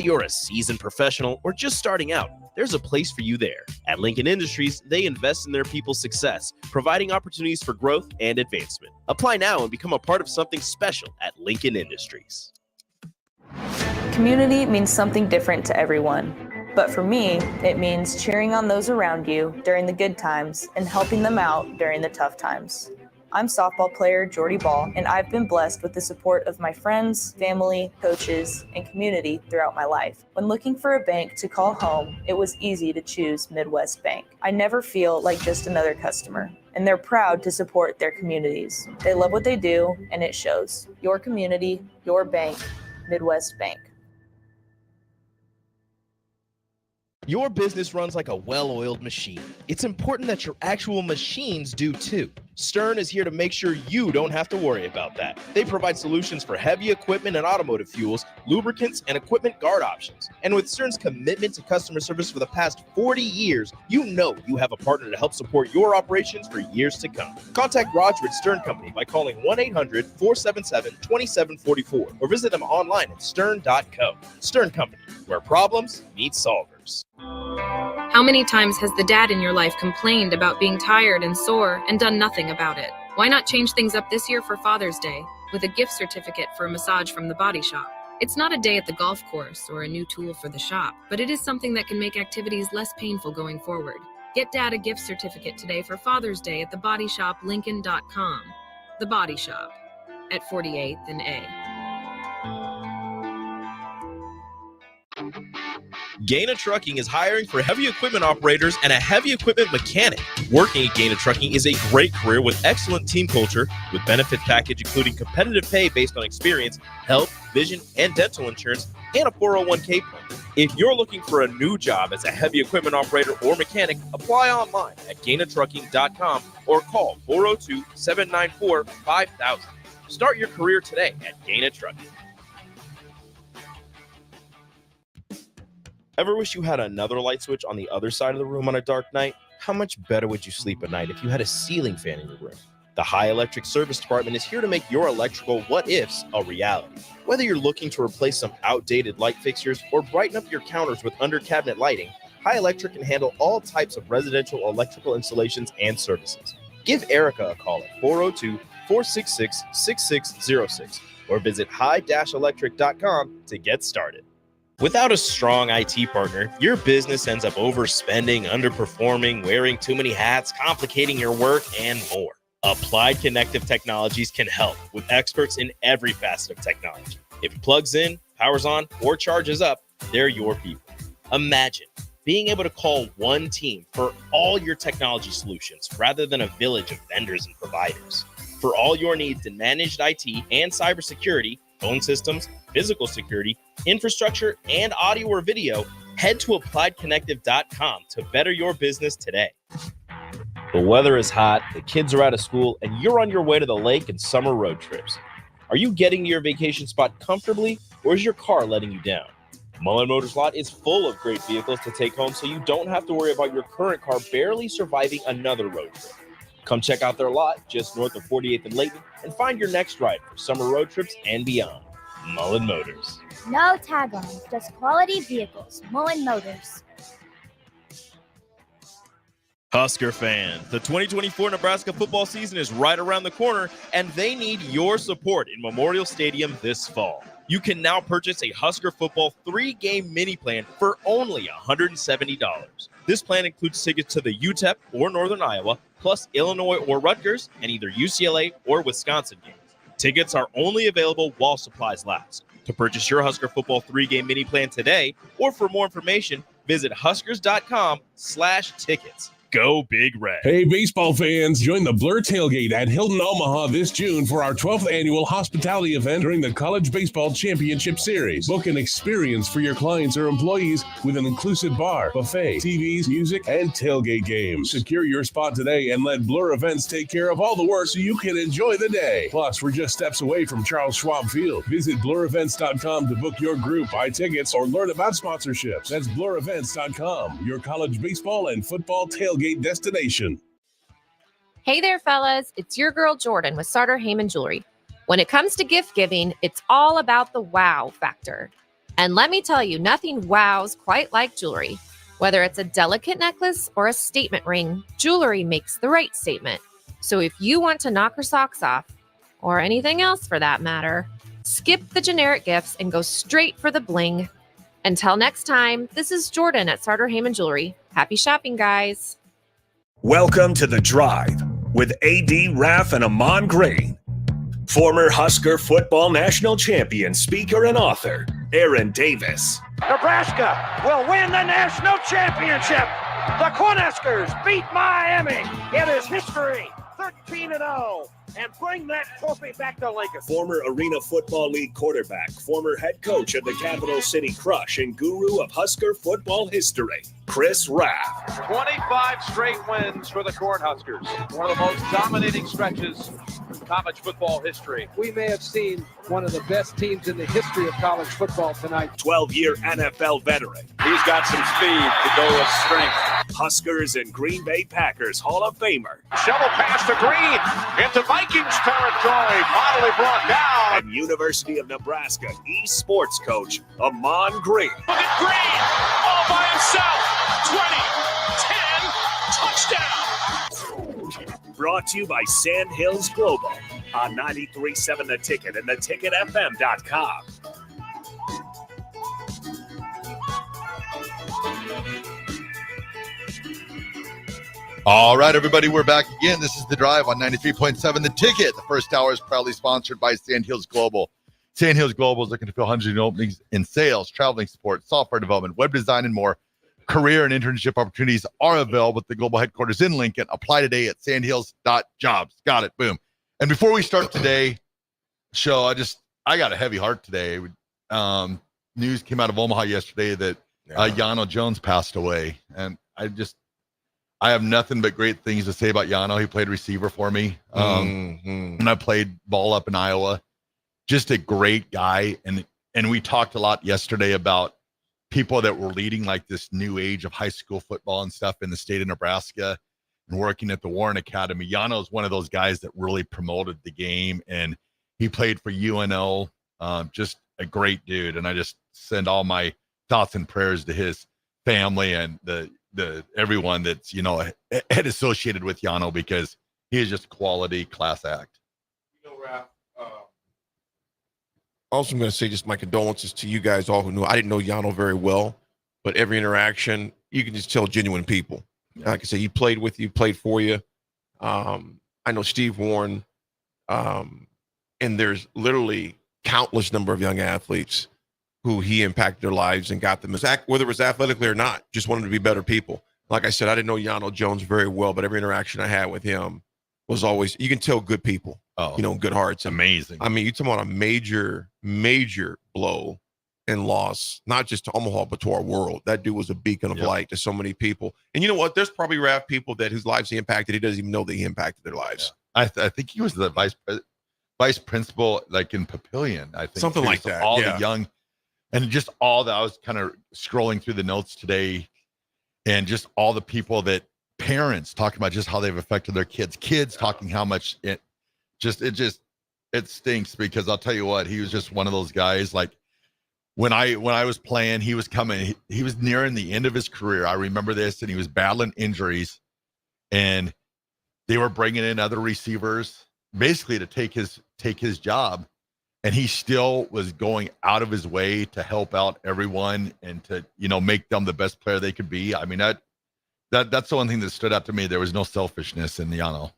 You're a seasoned professional or just starting out, there's a place for you there. At Lincoln Industries, they invest in their people's success, providing opportunities for growth and advancement. Apply now and become a part of something special at Lincoln Industries. Community means something different to everyone. But for me, it means cheering on those around you during the good times and helping them out during the tough times. I'm softball player Jordy Ball, and I've been blessed with the support of my friends, family, coaches, and community throughout my life. When looking for a bank to call home, it was easy to choose Midwest Bank. I never feel like just another customer, and they're proud to support their communities. They love what they do, and it shows. Your community, your bank, Midwest Bank. Your business runs like a well-oiled machine. It's important that your actual machines do too. Stern is here to make sure you don't have to worry about that. They provide solutions for heavy equipment and automotive fuels, lubricants, and equipment guard options. And with Stern's commitment to customer service for the past 40 years, you know you have a partner to help support your operations for years to come. Contact Roger at Stern Company by calling 1-800-477-2744 or visit them online at stern.co. Stern Company, where problems meet solvers. How many times has the dad in your life complained about being tired and sore and done nothing about it? Why not change things up this year for Father's Day with a gift certificate for a massage from the Body Shop? It's not a day at the golf course or a new tool for the shop, but it is something that can make activities less painful going forward. Get Dad a gift certificate today for Father's Day at thebodyshoplincoln.com. The Body Shop at 48th and A. Gaina Trucking is hiring for heavy equipment operators and a heavy equipment mechanic. Working at Gaina Trucking is a great career with excellent team culture, with benefit package including competitive pay based on experience, health, vision, and dental insurance, and a 401k plan. If you're looking for a new job as a heavy equipment operator or mechanic, apply online at gainatrucking.com or call 402-794-5000. Start your career today at Gaina Trucking. Ever wish you had another light switch on the other side of the room on a dark night? How much better would you sleep at night if you had a ceiling fan in your room? The High Electric Service Department is here to make your electrical what-ifs a reality. Whether you're looking to replace some outdated light fixtures or brighten up your counters with under-cabinet lighting, High Electric can handle all types of residential electrical installations and services. Give Erica a call at 402-466-6606 or visit high-electric.com to get started. Without a strong IT partner, your business ends up overspending, underperforming, wearing too many hats, complicating your work, and more. Applied Connective Technologies can help with experts in every facet of technology. If it plugs in, powers on, or charges up, they're your people. Imagine being able to call one team for all your technology solutions rather than a village of vendors and providers. For all your needs in managed IT and cybersecurity, phone systems, physical security, infrastructure, and audio or video, head to appliedconnective.com to better your business today. The weather is hot, the kids are out of school, and you're on your way to the lake and summer road trips. Are you getting to your vacation spot comfortably, or is your car letting you down? Mullen Motors Lot is full of great vehicles to take home so you don't have to worry about your current car barely surviving another road trip. Come check out their lot just north of 48th and Layton and find your next ride for summer road trips and beyond. Mullen Motors. No taglines, just quality vehicles. Mullen Motors. Husker fans, the 2024 Nebraska football season is right around the corner, and they need your support in Memorial Stadium this fall. You can now purchase a Husker football 3-game mini plan for only $170. This plan includes tickets to the UTEP or Northern Iowa, plus Illinois or Rutgers, and either UCLA or Wisconsin games. Tickets are only available while supplies last. To purchase your Husker football 3-game mini plan today, or for more information, visit huskers.com/tickets. Go Big Red. Hey, baseball fans, join the Blur Tailgate at Hilton Omaha this June for our 12th annual hospitality event during the College Baseball Championship Series. Book an experience for your clients or employees with an inclusive bar, buffet, TVs, music, and tailgate games. Secure your spot today and let Blur Events take care of all the work so you can enjoy the day. Plus, we're just steps away from Charles Schwab Field. Visit blurevents.com to book your group, buy tickets, or learn about sponsorships. That's blurevents.com, your college baseball and football tailgate destination. Hey there, fellas. It's your girl, Jordan, with Sartor Heyman Jewelry. When it comes to gift giving, it's all about the wow factor. And let me tell you, nothing wows quite like jewelry. Whether it's a delicate necklace or a statement ring, jewelry makes the right statement. So if you want to knock her socks off, or anything else for that matter, skip the generic gifts and go straight for the bling. Until next time, this is Jordan at Sartor Heyman Jewelry. Happy shopping, guys. Welcome to The Drive with AD Raff and Ahman Green. Former Husker football national champion, speaker, and author, Aaron Davis. Nebraska will win the national championship. The Cornhuskers beat Miami. It is history, 13-0, and bring that trophy back to Lincoln. Former Arena Football League quarterback, former head coach of the Capital City Crush, and guru of Husker football history, Chris Raff. 25 straight wins for the Cornhuskers. One of the most dominating stretches in college football history. We may have seen one of the best teams in the history of college football tonight. 12-year NFL veteran. He's got some speed to go with strength. Huskers and Green Bay Packers Hall of Famer. Shovel pass to Green into Vikings territory. Finally brought down. And University of Nebraska eSports coach, Ahman Green. Look at Green all by himself. 20, 10, touchdown. Brought to you by Sand Hills Global on 93.7 The Ticket and theticketfm.com. All right, everybody, we're back again. This is The Drive on 93.7 The Ticket. The first hour is proudly sponsored by Sand Hills Global. Sand Hills Global is looking to fill hundreds of openings in sales, traveling support, software development, web design, and more. Career and internship opportunities are available at the global headquarters in Lincoln. Apply today at sandhills.jobs. Got it. Boom. And before we start today's show, I got a heavy heart today. News came out of Omaha yesterday that Yano Jones passed away. And I have nothing but great things to say about Yano. He played receiver for me. And I played ball up in Iowa. Just a great guy. And we talked a lot yesterday about people that were leading like this new age of high school football and stuff in the state of Nebraska and working at the Warren Academy. Yano is one of those guys that really promoted the game, and he played for UNO. Just a great dude. And I just send all my thoughts and prayers to his family and the everyone that's, had associated with Yano, because he is just quality class act. Raff, also, I'm going to say just my condolences to you guys all who knew. I didn't know Yano very well, but every interaction, you can just tell genuine people. Like I said, he played with you, played for you. I know Steve Warren, and there's literally countless number of young athletes who he impacted their lives and got them, whether it was athletically or not, just wanted to be better people. Like I said, I didn't know Yano Jones very well, but every interaction I had with him was always, you can tell good people. Good hearts. Amazing. I mean, you're talking about a major blow and loss, not just to Omaha, but to our world. That dude was a beacon of light to so many people. And you know what? There's probably Raff people whose lives he impacted. He doesn't even know that he impacted their lives. Yeah. I think he was the vice principal, like in Papillion. I think something like that. All the young, and just all that. I was kind of scrolling through the notes today, and just all the people that parents talking about just how they've affected their kids talking how much it stinks, because I'll tell you what, he was just one of those guys. Like when I was playing, he was nearing the end of his career. I remember this, and he was battling injuries, and they were bringing in other receivers basically to take his job, and he still was going out of his way to help out everyone and to make them the best player they could be. I mean, that's the one thing that stood out to me. There was no selfishness in Yano.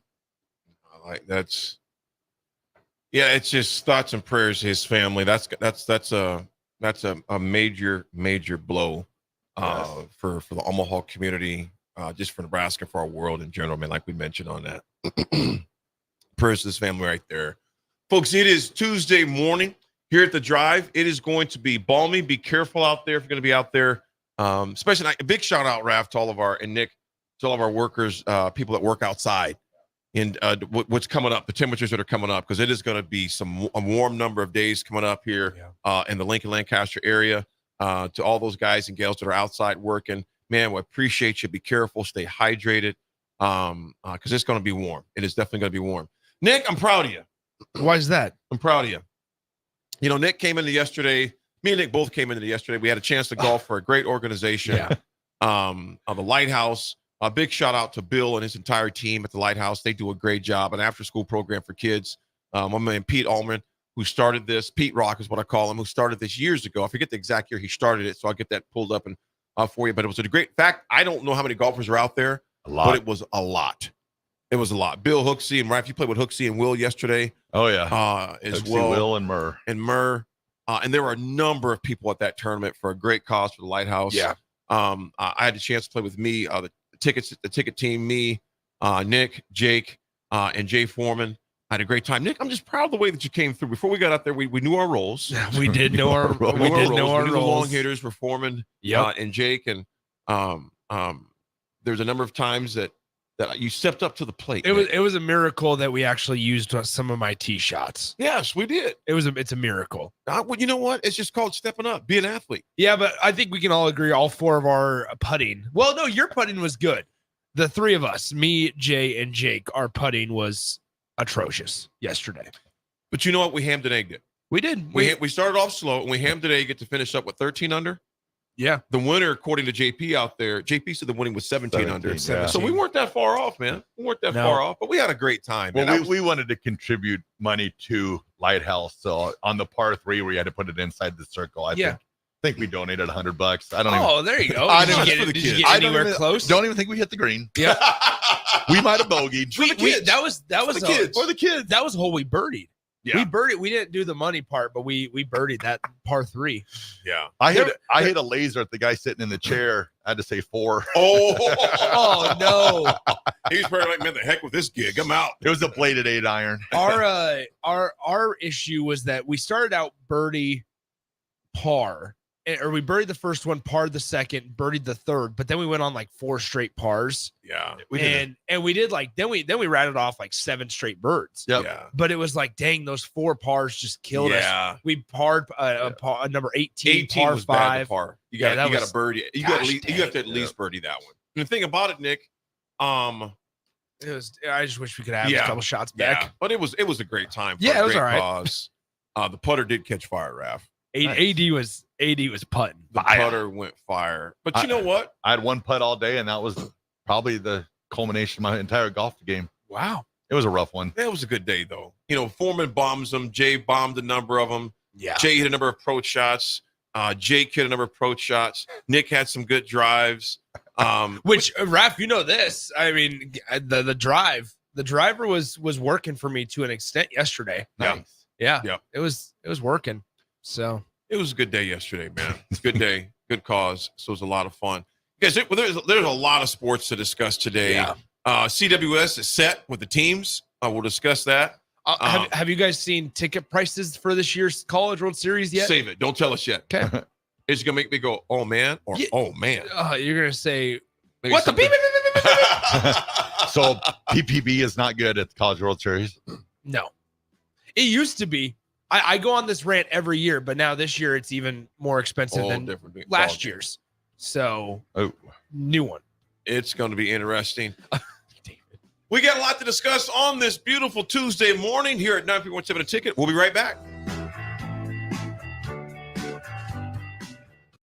It's just thoughts and prayers to his family. That's a major blow for the Omaha community, just for Nebraska, for our world in general, man. Like we mentioned on that. Prayers to his family right there. Folks, it is Tuesday morning here at The Drive. It is going to be balmy. Be careful out there if you're going to be out there. Especially a big shout out, Raff, to all of our workers, people that work outside. And what's coming up, the temperatures that are coming up, because it is going to be a warm number of days coming up here in the Lincoln Lancaster area. To all those guys and gals that are outside working, man, we appreciate you. Be careful, stay hydrated, because it's going to be warm. It is definitely going to be warm. Nick, I'm proud of you. Why is that? I'm proud of you. Nick came into yesterday Me and Nick both came into yesterday. We had a chance to golf for a great organization. The Lighthouse. A big shout out to Bill and his entire team at the Lighthouse. They do a great job, an after-school program for kids. My man Pete Allman, who started this, Pete Rock is what I call him, who started this years ago. I forget the exact year he started it, so I'll get that pulled up and for you. But it was a great fact. I don't know how many golfers are out there, but it was a lot. It was a lot. Bill Hooksey and Raff, you played with Hooksey and Will yesterday. Oh, yeah. As Hooksey, well. Will, and Murr. And there were a number of people at that tournament for a great cause for the Lighthouse. Yeah. I had a chance to play with me, the ticket team, me, Nick, Jake, and Jay Foreman. I had a great time. Nick, I'm just proud of the way that you came through. Before we got out there, we knew our roles. We did know our roles. We did know our roles. The roles. long hitters were Foreman and Jake. And there's a number of times that you stepped up to the plate. It was a miracle that we actually used some of my tee shots. Yes, we did. It's a miracle. Well, you know what? It's just called stepping up. Be an athlete. Yeah, but I think we can all agree all four of our putting. Well, no, your putting was good. The three of us, me, Jay, and Jake, our putting was atrocious yesterday. But you know what? We hammed and egged it. We did. We started off slow and we hammed and egged it to finish up with 13 under. Yeah. The winner, according to JP out there, JP said the winning was 17 under. Yeah. So we weren't that far off, man. We weren't that far off, but we had a great time. Well, we wanted to contribute money to Lighthouse. So on the par 3 where you had to put it inside the circle, I think we donated $100. I don't even. Oh, there you go. Did you get anywhere close? Don't even think we hit the green. Yeah. We might have bogeyed. That was the kids. For the kids. That was a hole we birdied. Yeah. We birdied. We didn't do the money part, but we birdied that par 3. Yeah. I hit a laser at the guy sitting in the chair. I had to say 4. Oh no. He was probably like, man, the heck with this gig. I'm out. It was a bladed 8 iron. Our issue was that we started out birdie par, or we birdied the first one, parred the second, birdied the third, but then we went on like 4 straight pars. Yeah. And we did like then we rattled off like 7 straight birds. Yep. Yeah. But it was like, dang, those 4 pars just killed us. We parred a number 18 par was 5. bad to par. You got a birdie. You have to at least birdie that one. And the thing about it, Nick, I just wish we could have a couple shots back. Yeah. But it was a great time. For it was all right. Cause. The putter did catch fire, Raff. AD was putting. The putter went fire. But you know what? I had one putt all day, and that was probably the culmination of my entire golf game. Wow. It was a rough one. It was a good day, though. You know, Foreman bombs them. Jay bombed a number of them. Yeah. Jay hit a number of approach shots. Jake hit a number of approach shots. Nick had some good drives. Which, Raff, you know this. I mean, the driver was working for me to an extent yesterday. Nice. Yeah. Yeah. It was working. So it was a good day yesterday, man. It's a good day, good cause. So it was a lot of fun. Guys, there's a lot of sports to discuss today. Yeah. CWS is set with the teams. We'll discuss that. Have you guys seen ticket prices for this year's College World Series yet? Save it. Don't tell us yet. Okay. It's going to make me go, oh, man, or oh, man. You're going to say, maybe what the beep? So PPB is not good at the College World Series? No. It used to be. I go on this rant every year, but now this year it's even more expensive than last year's. So, new one. It's going to be interesting. We got a lot to discuss on this beautiful Tuesday morning here at 93.7 A Ticket. We'll be right back.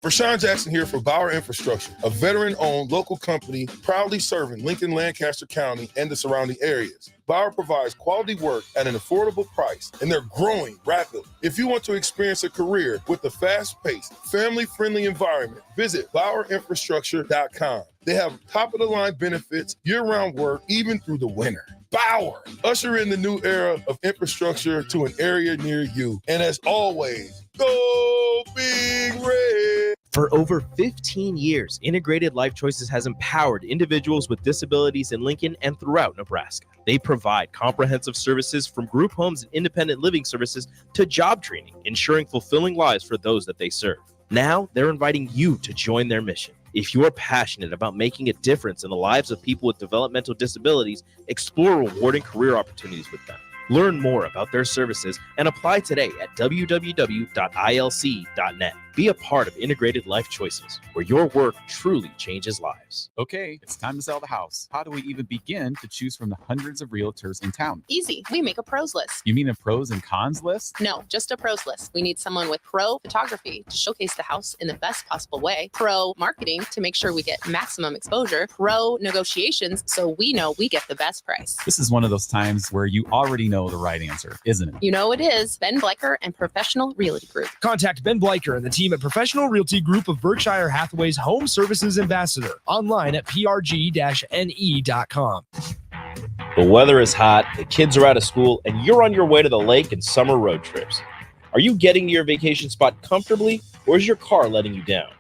Rashawn Jackson here for Bauer Infrastructure, a veteran-owned local company proudly serving Lincoln, Lancaster County, and the surrounding areas. Bauer provides quality work at an affordable price, and they're growing rapidly. If you want to experience a career with a fast-paced, family-friendly environment, visit BauerInfrastructure.com. They have top-of-the-line benefits, year-round work, even through the winter. Bauer, usher in the new era of infrastructure to an area near you. And as always, go Big Red! For over 15 years, Integrated Life Choices has empowered individuals with disabilities in Lincoln and throughout Nebraska. They provide comprehensive services from group homes and independent living services to job training, ensuring fulfilling lives for those that they serve. Now, they're inviting you to join their mission. If you are passionate about making a difference in the lives of people with developmental disabilities, explore rewarding career opportunities with them. Learn more about their services and apply today at www.ilc.net. Be a part of Integrated Life Choices, where your work truly changes lives. Okay, it's time to sell the house. How do we even begin to choose from the hundreds of realtors in town? Easy. We make a pros list. You mean a pros and cons list? No, just a pros list. We need someone with pro photography to showcase the house in the best possible way, pro marketing to make sure we get maximum exposure, pro negotiations so we know we get the best price. This is one of those times where you already know the right answer, isn't it? You know it is. Ben Bleicher and Professional Realty Group. Contact Ben Bleicher and the team at Professional Realty Group of Berkshire Hathaway's Home Services Ambassador. Online at prg-ne.com. The weather is hot, the kids are out of school, and you're on your way to the lake and summer road trips. Are you getting to your vacation spot comfortably, or is your car letting you down?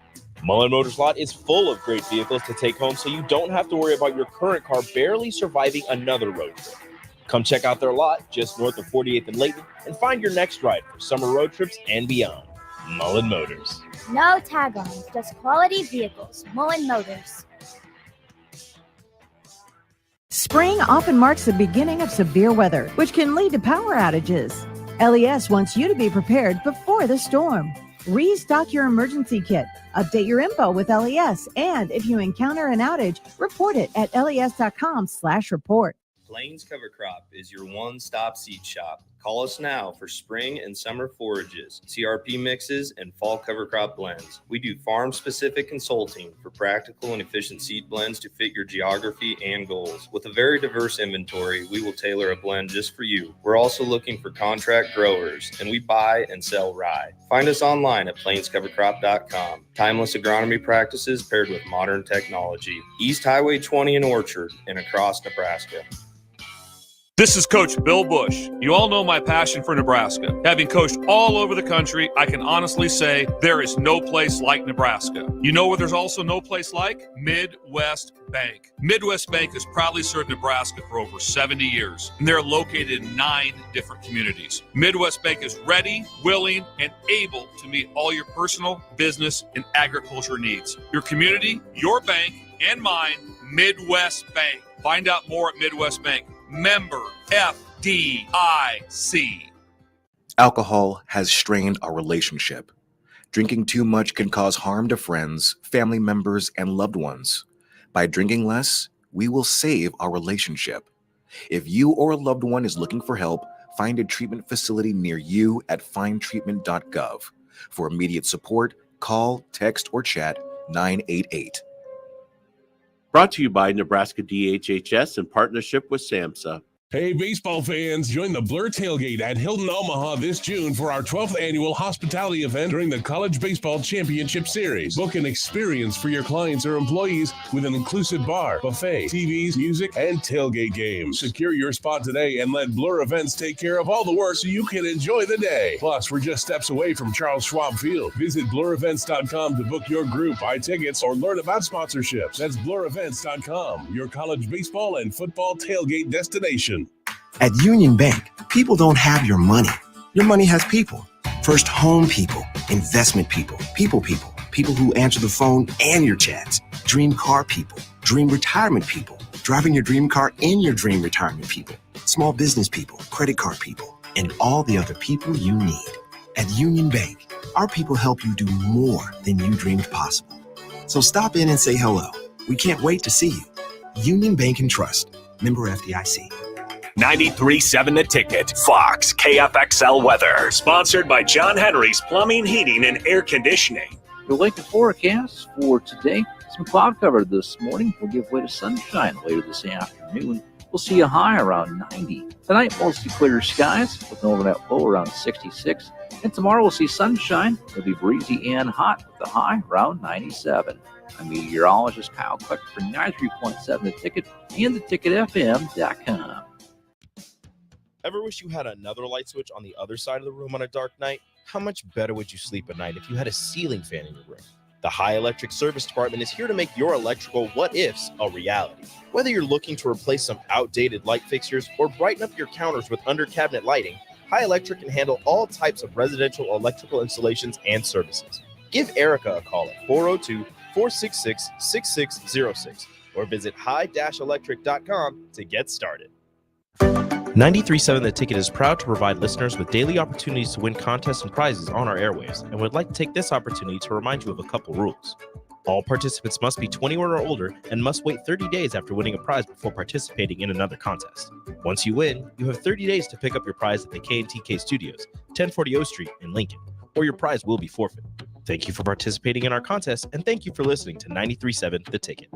Mullen Motors Lot is full of great vehicles to take home, so you don't have to worry about your current car barely surviving another road trip. Come check out their lot just north of 48th and Layton and find your next ride for summer road trips and beyond. Mullen Motors. No tag-ons, just quality vehicles. Mullen Motors. Spring often marks the beginning of severe weather, which can lead to power outages. LES wants you to be prepared before the storm. Restock your emergency kit, update your info with LES, and if you encounter an outage, report it at les.com/report. Plains Cover Crop is your one-stop seed shop. Call us now for spring and summer forages, CRP mixes, and fall cover crop blends. We do farm-specific consulting for practical and efficient seed blends to fit your geography and goals. With a very diverse inventory, we will tailor a blend just for you. We're also looking for contract growers, and we buy and sell rye. Find us online at plainscovercrop.com. Timeless agronomy practices paired with modern technology. East Highway 20 in Orchard and across Nebraska. This is Coach Bill Bush. You all know my passion for Nebraska. Having coached all over the country, I can honestly say there is no place like Nebraska. You know where there's also no place like? Midwest Bank. Midwest Bank has proudly served Nebraska for over 70 years, and they're located in 9 different communities. Midwest Bank is ready, willing, and able to meet all your personal, business, and agriculture needs. Your community, your bank, and mine, Midwest Bank. Find out more at Midwest Bank. Member FDIC. Alcohol has strained our relationship. Drinking too much can cause harm to friends, family members, and loved ones. By drinking less, we will save our relationship. If you or a loved one is looking for help, find a treatment facility near you at findtreatment.gov. For immediate support, call, text, or chat 988. Brought to you by Nebraska DHHS in partnership with SAMHSA. Hey, baseball fans, join the Blur Tailgate at Hilton Omaha this June for our 12th annual hospitality event during the College Baseball Championship Series. Book an experience for your clients or employees with an inclusive bar, buffet, TVs, music, and tailgate games. Secure your spot today and let Blur Events take care of all the work so you can enjoy the day. Plus, we're just steps away from Charles Schwab Field. Visit blurevents.com to book your group, buy tickets, or learn about sponsorships. That's blurevents.com, your college baseball and football tailgate destination. At Union Bank, people don't have your money. Your money has people. First home people, investment people, people who answer the phone and your chats, dream car people, dream retirement people, driving your dream car in your dream retirement people, small business people, credit card people, and all the other people you need. At Union Bank, our people help you do more than you dreamed possible. So stop in and say hello. We can't wait to see you. Union Bank and Trust, member FDIC. 93.7 The Ticket, Fox, KFXL weather. Sponsored by John Henry's Plumbing, Heating, and Air Conditioning. The lake forecast for today, some cloud cover this morning will give way to sunshine later this afternoon. We'll see a high around 90. Tonight, mostly clear skies with an overnight low around 66. And tomorrow, we'll see sunshine. It'll be breezy and hot with a high around 97. I'm meteorologist Kyle Cluck for 93.7 The Ticket and theticketfm.com. Ever wish you had another light switch on the other side of the room on a dark night? How much better would you sleep at night if you had a ceiling fan in your room? The High Electric Service Department is here to make your electrical what-ifs a reality. Whether you're looking to replace some outdated light fixtures or brighten up your counters with under-cabinet lighting, High Electric can handle all types of residential electrical installations and services. Give Erica a call at 402-466-6606 or visit high-electric.com to get started. 93.7 The Ticket is proud to provide listeners with daily opportunities to win contests and prizes on our airwaves, and would like to take this opportunity to remind you of a couple rules. All participants must be 21 or older and must wait 30 days after winning a prize before participating in another contest. Once you win, you have 30 days to pick up your prize at the K&TK Studios, 1040 O Street in Lincoln, or your prize will be forfeit. Thank you for participating in our contest, and thank you for listening to 93.7 The Ticket.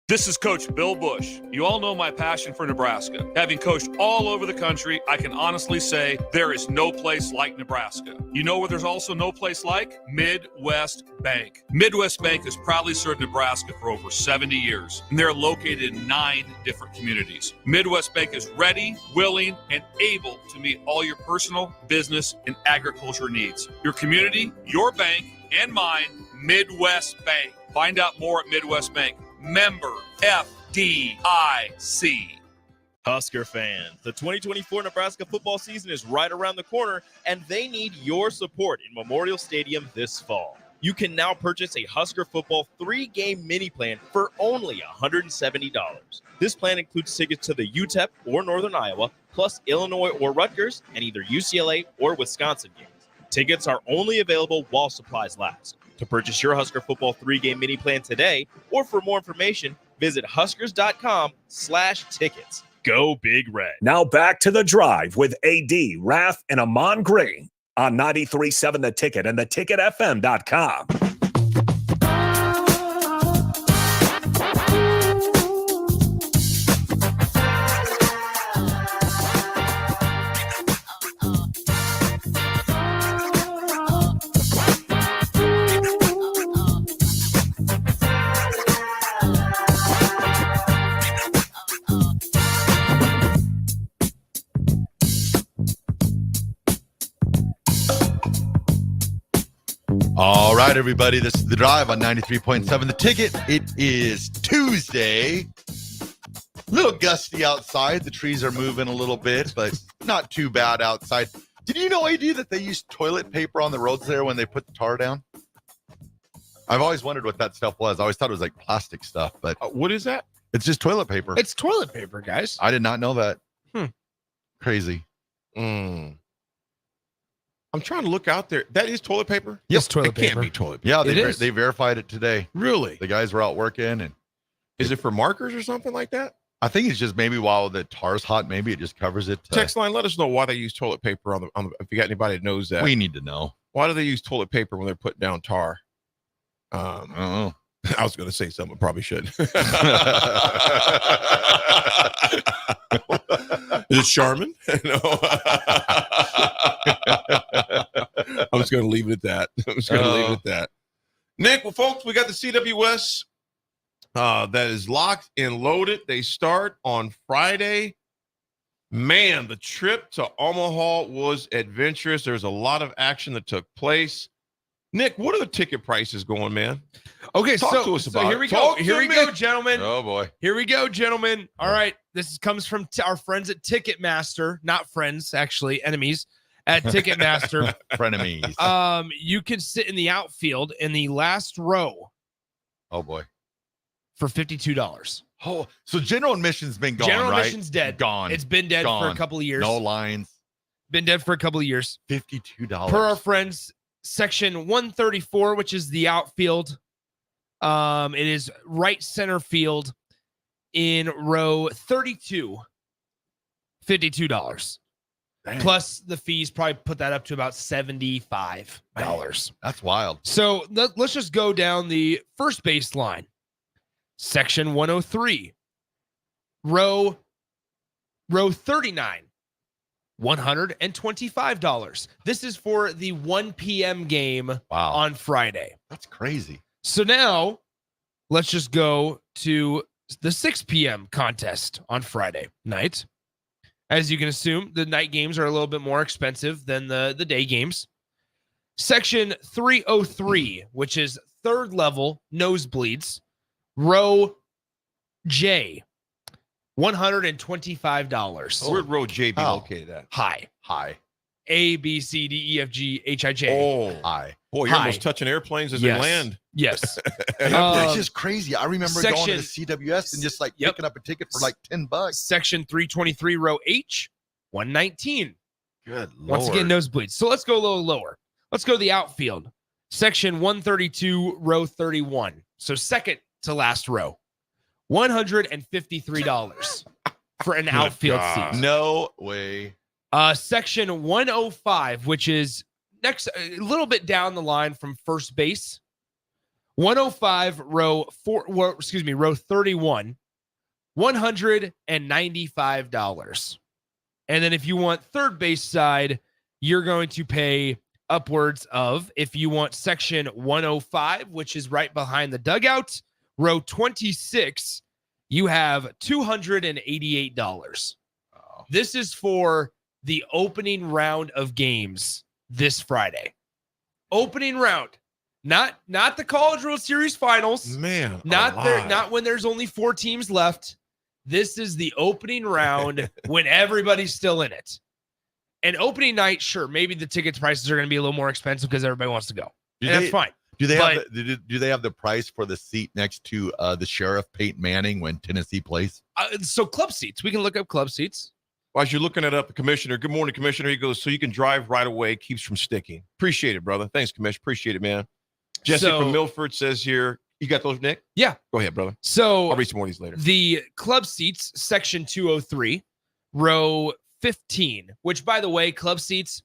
This is Coach Bill Bush. You all know my passion for Nebraska. Having coached all over the country, I can honestly say there is no place like Nebraska. You know where there's also no place like? Midwest Bank. Midwest Bank has proudly served Nebraska for over 70 years, and they're located in 9 different communities. Midwest Bank is ready, willing, and able to meet all your personal, business, and agriculture needs. Your community, your bank, and mine, Midwest Bank. Find out more at Midwest Bank. Member FDIC. Husker fans, the 2024 Nebraska football season is right around the corner, and they need your support in Memorial Stadium this fall. You can now purchase a Husker football 3-game mini plan for only $170. This plan includes tickets to the UTEP or Northern Iowa, plus Illinois or Rutgers, and either UCLA or Wisconsin games. Tickets are only available while supplies last. To purchase your Husker football 3-game mini plan today, or for more information, visit huskers.com/tickets. Go Big Red. Now back to The Drive with AD, Raff, and Ahman Green on 93.7 The Ticket and theticketfm.com. All right, everybody. This is The Drive on 93.7 The Ticket. It is Tuesday. A little gusty outside. The trees are moving a little bit, but not too bad outside. Did you know, AD, that they use toilet paper on the roads there when they put the tar down? I've always wondered what that stuff was. I always thought it was like plastic stuff, but what is that? It's just toilet paper. It's toilet paper, guys. I did not know that. Crazy. I'm trying to look out there. That is toilet paper? Yes, toilet it paper. Can't be toilet paper. Yeah, It is. they verified it today. Really? The guys were out working, and Is it for markers or something like that? I think it's just maybe while the tar's hot, maybe it just covers it. Text line, let us know why they use toilet paper on the if you got anybody that knows that. We need to know. Why do they use toilet paper when they're putting down tar? I don't know. I was going to say something, but probably should. Is it Charmin? No. I'm just going to leave it at that. Nick, well, folks, we got the CWS that is locked and loaded. They start on Friday. Man, the trip to Omaha was adventurous. There's a lot of action that took place. Nick, what are the ticket prices going, man? Okay, Talk to us about here we it. go. Talk to Here we me. go, gentlemen. Oh, boy. Here we go, gentlemen. All right, this comes from our friends at Ticketmaster. Not friends, actually, enemies at Ticketmaster. Frenemies. You can sit in the outfield in the last row. Oh, boy. For $52. Oh, so general admission's been gone, General right? admission's dead. Gone. It's been dead for a couple of years. No lines. Been dead for a couple of years. $52. Per our friends, section 134, which is the outfield. It is right center field in row 32. $52. Dang. Plus the fees probably put that up to about $75. That's wild. So let's just go down the first baseline. Section 103. Row 39. $125. This is for the 1 p.m. game on Friday. That's crazy. So now let's just go to the 6 p.m. contest on Friday night. As you can assume, the night games are a little bit more expensive than the day games. Section 303, which is third level nosebleeds. Row J, $125. Where'd row J be located at? High. A, B, C, D, E, F, G, H, I, J. Oh, I. Boy, you're Hi. almost touching airplanes as Yes. they land. Yes. That's just crazy. I remember going to the section- CWS and just like picking up a ticket for like $10. Section 323, row H, 119. Good Once Lord. again, nosebleeds. So let's go a little lower. Let's go to the outfield. Section 132, row 31. So second to last row. $153 for an outfield seat. No way. Section 105, which is next a little bit down the line from first base. 105, row 31, $195. And then if you want third base side, you're going to pay upwards of, if you want section 105, which is right behind the dugout, row 26, you have $288. This is for the opening round of games this Friday. Opening round. Not the College World Series finals. Man, Not when there's only 4 teams left. This is the opening round when everybody's still in it. And opening night, sure, maybe the tickets prices are going to be a little more expensive because everybody wants to go. That's fine. Do they have the price for the seat next to the Sheriff Peyton Manning when Tennessee plays? So club seats. We can look up club seats. Well, as you're looking it up, the commissioner, good morning, commissioner. He goes, so you can drive right away, keeps from sticking. Appreciate it, brother. Thanks, commissioner. Appreciate it, man. Jesse from Milford says here, you got those, Nick? Yeah. Go ahead, brother. So I'll read some more of these later. The club seats, section 203, row 15, which, by the way, club seats,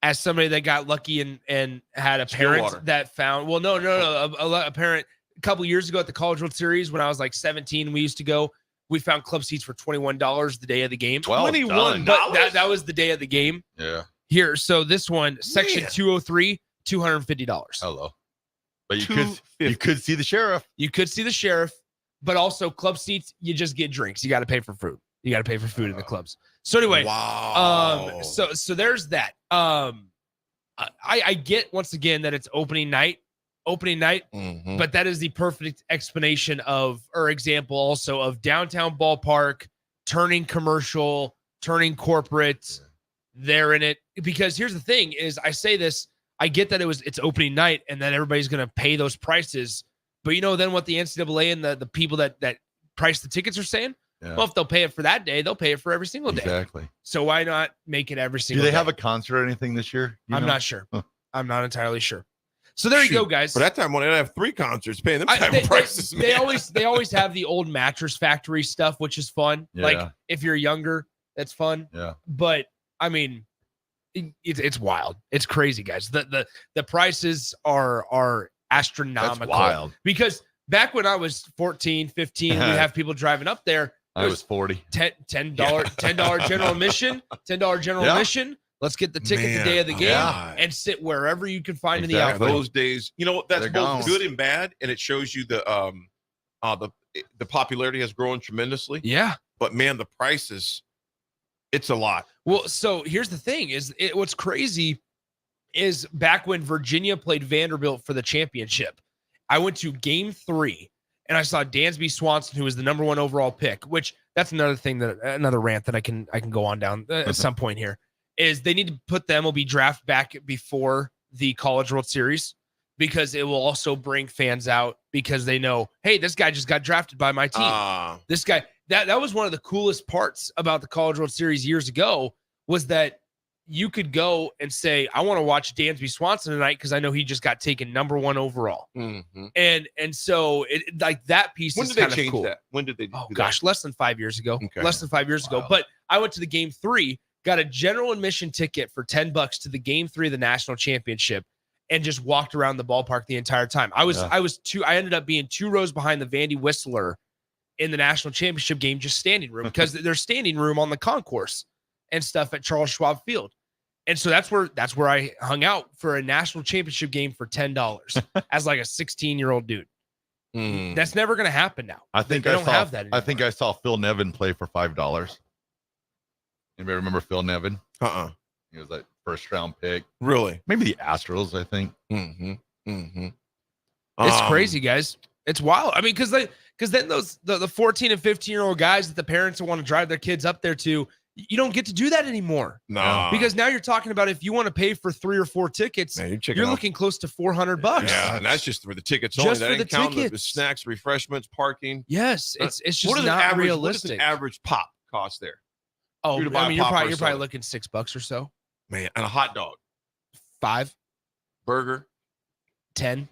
as somebody that got lucky and had a parent that found, well, no, a parent a couple years ago at the College World Series when I was like 17, we used to go. We found club seats for $21 the day of the game. $21? But that was the day of the game. Yeah. Here, so this one, section 203, $250. Hello. But you could see the sheriff. You could see the sheriff, but also club seats, you just get drinks. You got to pay for food. You got to pay for food in the clubs. So anyway, so there's that. I get once again that it's opening night, but that is the perfect explanation of, or example also of downtown ballpark turning commercial, turning corporate. They're in it because here's the thing: is I say this, I get that it's opening night and that everybody's going to pay those prices, but you know then what the NCAA and the people that price the tickets are saying. Yeah. Well, if they'll pay it for that day, they'll pay it for every single day. Exactly. So why not make it every single Do day? they have a concert or anything this year? I'm not sure. I'm not entirely sure. So there you go, guys. But at that time, when they have 3 concerts, paying them type of prices, they always have the old Mattress Factory stuff, which is fun. Yeah. Like if you're younger, that's fun. Yeah. But I mean, it's wild. It's crazy, guys. The prices are astronomical. That's wild. Because back when I was 14, 15, we'd have people driving up there. I was 40. $10 general admission. $10 general admission. Let's get the ticket the day of the game and sit wherever you can find in the outfield. Those days, you know what? That's They're both gone. good and bad, and it shows you the popularity has grown tremendously. Yeah, but man, the prices, it's a lot. Well, so here's the thing: what's crazy is back when Virginia played Vanderbilt for the championship, I went to Game 3. And I saw Dansby Swanson, who was the number 1 overall pick, which that's another thing another rant that I can go on down at some point here is they need to put the MLB draft back before the College World Series because it will also bring fans out because they know, hey, this guy just got drafted by my team. This guy, that was one of the coolest parts about the College World Series years ago was that you could go and say, I want to watch Dansby Swanson tonight because I know he just got taken number 1 overall. Mm-hmm. And so it like that piece When is did they kind of change cool. that? When did they do Gosh, less than 5 years ago. Okay. Less than 5 years ago. But I went to the Game 3, got a general admission ticket for $10 to the Game 3 of the national championship, and just walked around the ballpark the entire time. I ended up being 2 rows behind the Vandy Whistler in the national championship game, just standing room because there's standing room on the concourse and stuff at Charles Schwab Field. And so that's where I hung out for a national championship game for $10 as like a 16-year-old dude. That's never going to happen now. I think they don't have that anymore. I think I saw Phil Nevin play for $5. Anybody remember Phil Nevin? He was like first round pick. Really? Maybe the Astros, I think. It's crazy, guys. It's wild. I mean, because then those the 14 and 15-year-old guys that the parents want to drive their kids up there to, You don't get to do that anymore. No. Because now you're talking about if you want to pay for 3 or 4 tickets, you're looking close to $400. Yeah, and that's just for the tickets Just only. for That the ain't counting the tickets. snacks, refreshments, parking. Yes, it's just What does not What does realistic. an average pop cost there? Oh, You to buy I mean, a you're pop or probably a soda? looking $6 or so. Man, and a hot dog. 5, burger, 10.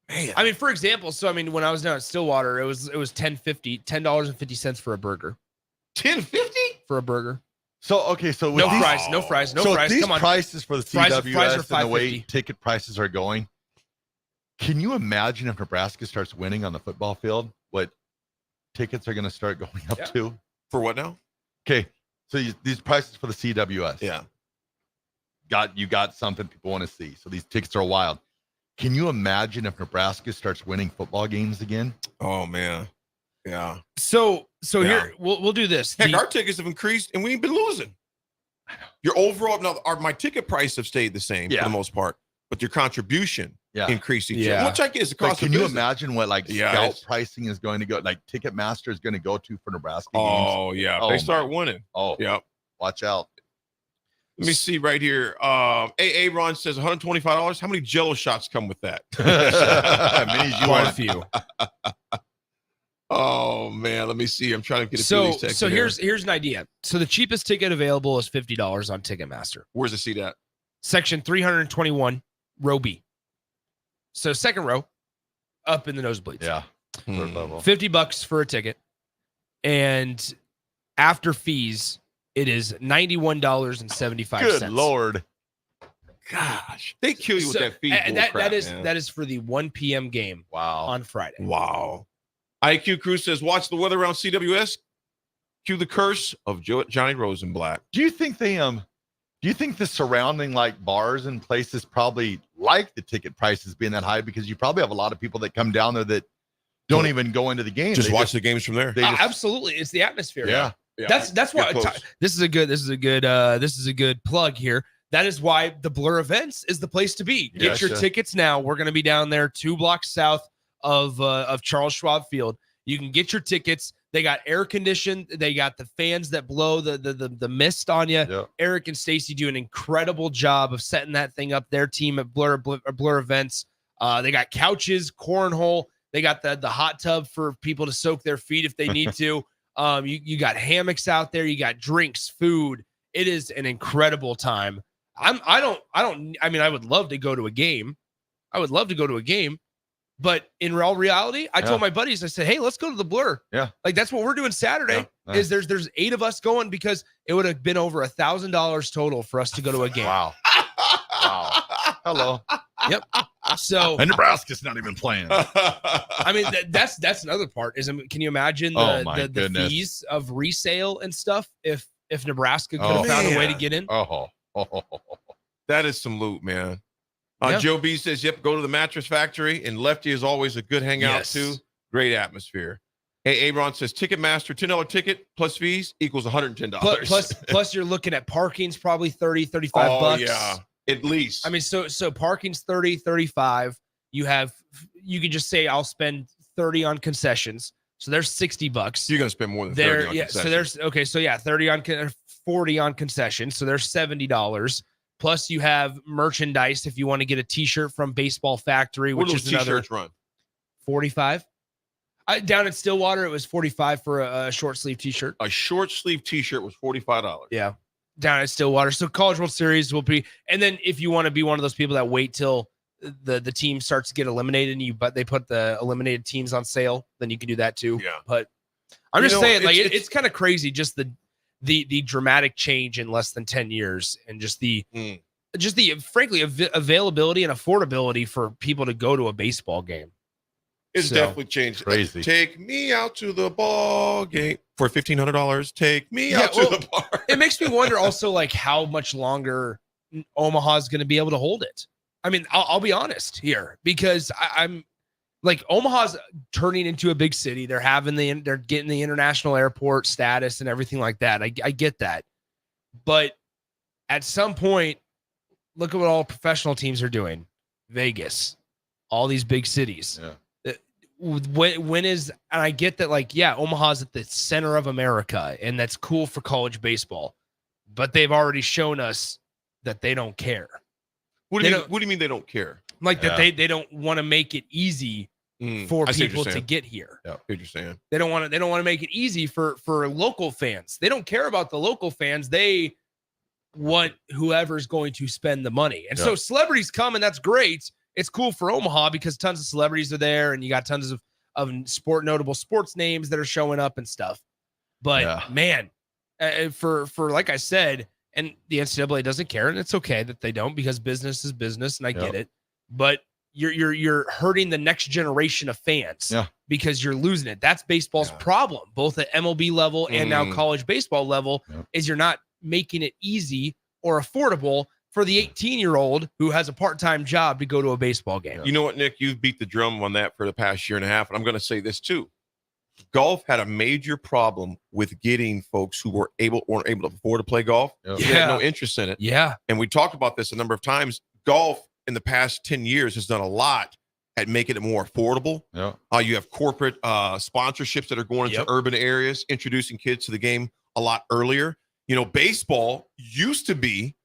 Man. I mean, for example, so I mean, when I was down at Stillwater, it was $10.50 for a burger. $10.50 for a burger. So okay, so with No these, fries, no fries, no so fries. These Come on. prices for the Fries are CWS and the way $5.50. ticket prices are going. Can you imagine if Nebraska starts winning on the football field, what tickets are going to start going up to? For what now? Okay, so these prices for the CWS. Yeah. You got something people want to see. So these tickets are wild. Can you imagine if Nebraska starts winning football games again? Oh man. Yeah. So Yeah. here we'll do this. Heck, our tickets have increased and we ain't been losing. Your overall my ticket price have stayed the same for the most part, but your contribution increased each year. Which I guess the But cost. can of you business. imagine what like Yeah, scout it's- pricing is going to go, like Ticketmaster is going to go to for Nebraska games? Oh yeah, if they start winning. Oh yeah, watch out. Let me see right here. AA Ron says $125. How many Jello shots come with that? Many as you Quite a want. few. Oh man, let me see. I'm trying to get through these texts. So here. here's an idea. So the cheapest ticket available is $50 on Ticketmaster. Where's the seat at? Section 321, row B. So second row, up in the nosebleeds. Yeah. Third level. $50 for a ticket, and after fees, it is $91.75. Good Lord. Gosh, they kill you with that fee. And bull crap, man. that is for the 1 p.m. game. Wow. On Friday. Wow. IQ Cruz says, watch the weather around CWS. Cue the curse of Johnny Rosenblatt. Do you think the surrounding like bars and places probably like the ticket prices being that high, because you probably have a lot of people that come down there that don't even go into the game. Just They watch the games from there. Absolutely, it's the atmosphere. Yeah. That's why Get close. this is a good plug here. That is why the Blur Events is the place to be. Get your Gotcha. tickets now. We're going to be down there 2 blocks south of Charles Schwab Field. You can get your tickets. They got air conditioned. They got the fans that blow the mist on you. Yeah. Eric and Stacy do an incredible job of setting that thing up. Their team at Blur Events. They got couches, cornhole. They got the hot tub for people to soak their feet if they need to. You got hammocks out there. You got drinks, food. It is an incredible time. I mean, I would love to go to a game. But in all reality, I told my buddies, I said, hey, let's go to the Blur. Yeah. Like that's what we're doing Saturday. Yeah. Is there's 8 of us going, because it would have been over $1,000 total for us to go to a game. Wow. Wow. Hello. Yep. So And Nebraska's not even playing. I mean, that's another part. Can you imagine Oh, my the goodness. fees of resale and stuff if Nebraska could have found a way to get in? Oh. That is some loot, man. Yeah. Joe B says, yep, go to the Mattress Factory. And Lefty is always a good hangout, Yes. too. Great atmosphere. Hey, Aaron says, Ticketmaster, $10 ticket plus fees equals $110. Plus you're looking at parking's probably 30, 35 bucks. Yeah, at least. I mean, so parking's 30, 35. You could just say I'll spend 30 on concessions. So there's $60. You're going to spend more than 30 on So concessions. 30 on 40 on concessions. So there's $70. Plus you have merchandise if you want to get a t-shirt from Baseball Factory, What which do is those another t-shirts run? 45. Down at Stillwater, it was 45 for a short sleeve t-shirt. A short sleeve t-shirt was $45. Yeah. Down at Stillwater. So College World Series will be, and then if you want to be one of those people that wait till the team starts to get eliminated but they put the eliminated teams on sale, then you can do that too. Yeah. But I'm just saying, like, it's it's kind of crazy, just the dramatic change in less than 10 years, and just the frankly availability and affordability for people to go to a baseball game. It's definitely changed. Crazy. Take me out to the ball game for $1,500. Take me out to the bar. It makes me wonder also, like, how much longer Omaha's going to be able to hold it. I mean, I'll be honest here, because I'm like, Omaha's turning into a big city. They're getting the international airport status and everything like that. I get that. But at some point, look at what all professional teams are doing. Vegas, all these big cities. Yeah. When is, and I get that, like, yeah, Omaha's at the center of America, and that's cool for college baseball. but they've already shown us that they don't care. What do you mean they don't care? Like that they don't want to make it easy for people to get here. Yeah, what you're saying. They don't want to make it easy for local fans. They don't care about the local fans. They want whoever's going to spend the money. And so celebrities come, and that's great. It's cool for Omaha because tons of celebrities are there, and you got tons of notable sports names that are showing up and stuff. But man, for like I said, and the NCAA doesn't care, and it's okay that they don't, because business is business, and I get it. But you're hurting the next generation of fans because you're losing it. That's baseball's problem, both at MLB level and now college baseball level, is you're not making it easy or affordable for the 18-year-old who has a part-time job to go to a baseball game. You know what, Nick? You've beat the drum on that for the past year and a half, and I'm going to say this too. Golf had a major problem with getting folks who weren't able to afford to play golf. They had no interest in it. Yeah. And we talked about this a number of times. Golf in the past 10 years has done a lot at making it more affordable. You have corporate sponsorships that are going into urban areas, introducing kids to the game a lot earlier. You know, baseball used to be,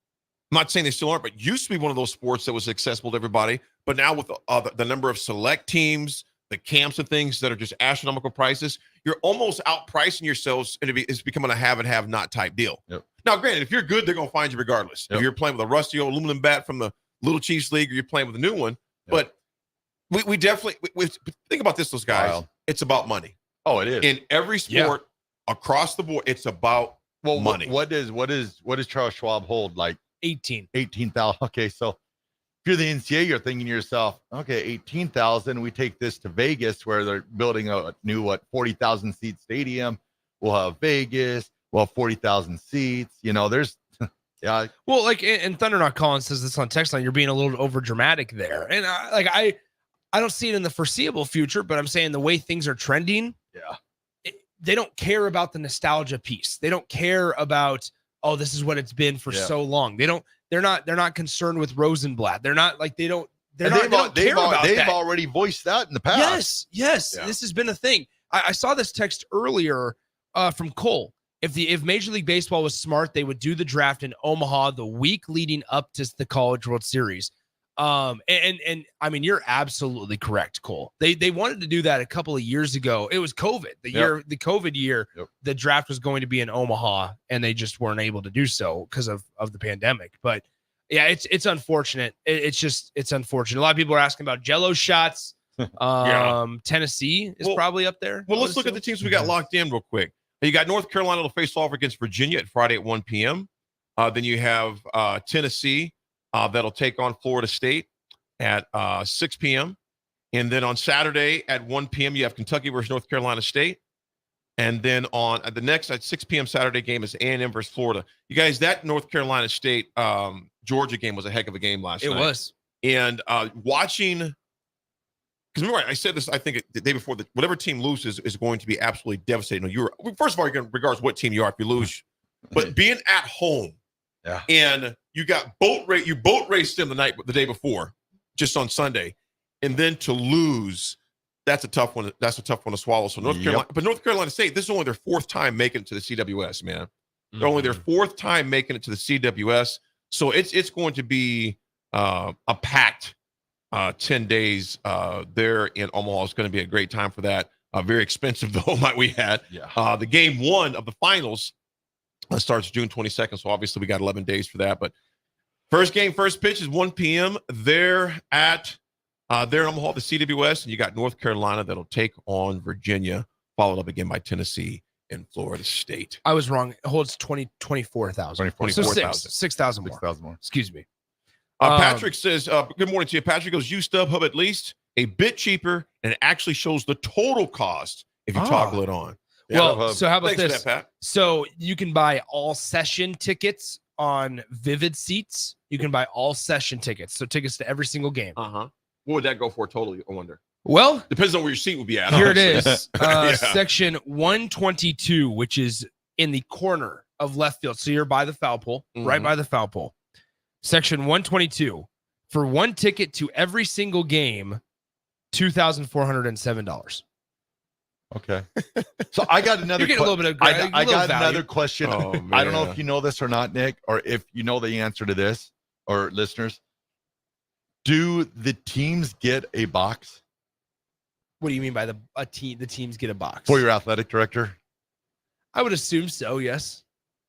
I'm not saying they still aren't, but used to be one of those sports that was accessible to everybody. But now with the number of select teams, the camps and things that are just astronomical prices, you're almost outpricing yourselves, and it's becoming a have and have not type deal. Now, granted, if you're good, they're going to find you regardless. If you're playing with a rusty old aluminum bat from the Little Chiefs League, or you're playing with a new one. But we definitely think about this, those guys. Wow. It's about money. Oh, it is. In every sport across the board, it's about money. What does Charles Schwab hold? Like 18,000. Okay, so if you're the NCAA, you're thinking to yourself, okay, 18,000. We take this to Vegas, where they're building a new 40,000 seat stadium. We'll have Vegas. We'll have 40,000 seats. You know, there's Well, like, and Thunder Not Calling says this on text line, you're being a little over dramatic there, and I don't see it in the foreseeable future, but I'm saying the way things are trending, they don't care about the nostalgia piece. They don't care about, oh, this is what it's been for so long. They're not concerned with Rosenblatt. They're not like they don't care about that. They've already voiced that in the past. Yes. This has been a thing. I saw this text earlier from Cole. If Major League Baseball was smart, they would do the draft in Omaha the week leading up to the College World Series. And I mean, you're absolutely correct, Cole. They wanted to do that a couple of years ago. It was COVID, the COVID year, the draft was going to be in Omaha, and they just weren't able to do so because of the pandemic. But yeah, it's unfortunate. It's unfortunate. A lot of people are asking about Jello shots. Tennessee is probably up there. Well, let's look at the teams we got locked in real quick. You got North Carolina to face off against Virginia at Friday at 1 p.m. Then you have Tennessee that'll take on Florida State at 6 p.m. And then on Saturday at 1 p.m., you have Kentucky versus North Carolina State. And then on the next at 6 p.m. Saturday game is A&M versus Florida. You guys, that North Carolina State Georgia game was a heck of a game last night. It was. And watching – because remember, I said this, I think the day before, that whatever team loses is going to be absolutely devastating. First of all, you're going to regardless what team you are if you lose, but being at home, and you got you boat raced them the day before, just on Sunday, and then to lose, that's a tough one. That's a tough one to swallow. So North Carolina State, this is only their fourth time making it to the CWS, man. They're only their fourth time making it to the CWS, so it's going to be a packed 10 days there in Omaha. Is going to be a great time for that. Very expensive though, might we add. The game one of the finals starts June 22nd, so obviously we got 11 days for that. But first pitch is 1 p.m. there in Omaha, the CWS, and you got North Carolina that'll take on Virginia, followed up again by Tennessee and Florida State. I was wrong. It holds 24,000. 24,000. 6,000 more. 6,000 more. Excuse me. Patrick says, good morning to you. Patrick goes, use StubHub at least a bit cheaper, and it actually shows the total cost if you toggle it on. Well, so how about Thanks this? for that, Pat. So you can buy all session tickets on Vivid Seats. You can buy all session tickets. So tickets to every single game. What would that go for totally, I wonder? Well, depends on where your seat would be at. Here it is. Section 122, which is in the corner of left field. So you're by the foul pole, right by the foul pole. Section 122, for one ticket to every single game, $2,407. Okay. So I got another. You're getting a little bit of. I got value. another question. Oh, I don't know man. if you know this or not, Nick, or if you know the answer to this, or listeners. Do the teams get a box What do you mean by the teams get a box for your athletic director? I would assume so. Yes.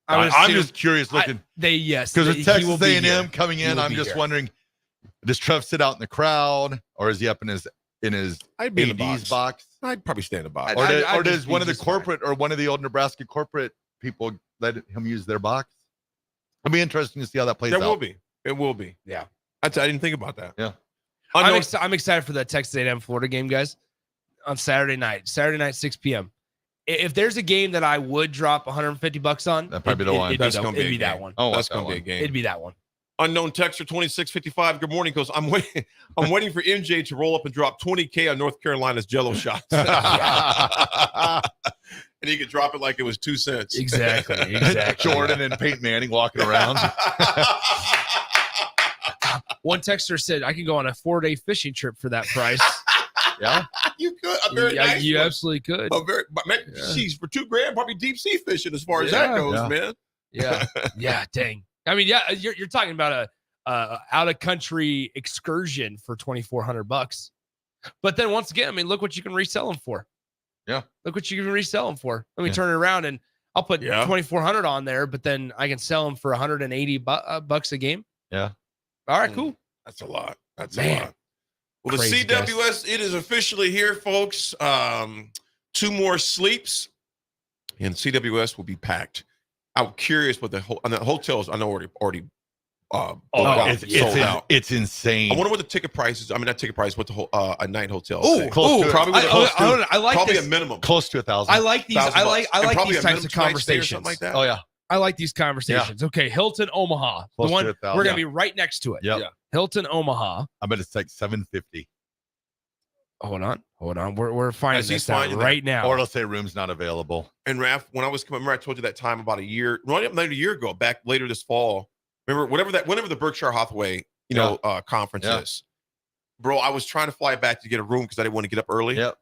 I'm just curious looking. Yes, because with he will Texas be A&M here. coming He in, will I'm be just here. wondering, does Trev sit out in the crowd, or is he up in his I'd be in the AD's box? I'd probably stay in the box. Or I'd does just be one of the just fine. corporate or one of the old Nebraska corporate people let him use their box? It'll be interesting to see how that plays There out. will be. It will be. Yeah. I didn't think about that. Yeah. I'm excited for that Texas A&M Florida game, guys, on Saturday night, 6 p.m. If there's a game that I would drop $150 on, That'd probably be the one. That's going to it'd be be a that game. one. Oh, That's that going to be a one. game. It'd be that one. Unknown texter 2655. Good morning, goes. I'm waiting. I'm waiting for MJ to roll up and drop 20K on North Carolina's Jello shots, and he could drop it like it was 2 cents. Exactly. Jordan and Peyton Manning walking around. One texter said I can go on a 4-day fishing trip for that price. Yeah, You could. A very Yeah, nice you one. absolutely could. A very, but man, geez, for $2,000, probably deep sea fishing as far as Yeah. that goes, Yeah. man. Yeah. Yeah. Dang. I mean, yeah, you're talking about a out of country excursion for $2,400. But then once again, I mean, look what you can resell them for. Yeah. Look what you can resell them for. Let me Yeah. turn it around and I'll put Yeah. 2,400 on there, but then I can sell them for 180 bucks a game. Yeah. All right, cool. That's a lot. That's Man. a lot. Well, the Crazy, guys. CWS, it is officially here, folks. 2 more sleeps, and CWS will be packed. I'm curious what the hotels. I know already. Booked out, sold out. It's insane. I wonder what the ticket price is. I mean, not ticket price. What the whole a night hotel? Oh, say. Close to it. probably I like probably this. a minimum. Close to 1,000. I like these. I like And probably these a types minimum of tonight's stay or conversations. something like that. Oh yeah. I like these conversations. Okay, Hilton Omaha, Close the one to we're 1,000. gonna be right next to it. Yep. Yeah. Hilton Omaha. I bet it's like 750. Hold on. We're finding As he's this out finding right now. Or it'll say room's not available. And Raff, when I was coming, remember I told you that time about a year ago, back later this fall. Remember, whenever the Berkshire Hathaway, conference Yeah. is, bro. I was trying to fly back to get a room because I didn't want to get up early. Yep.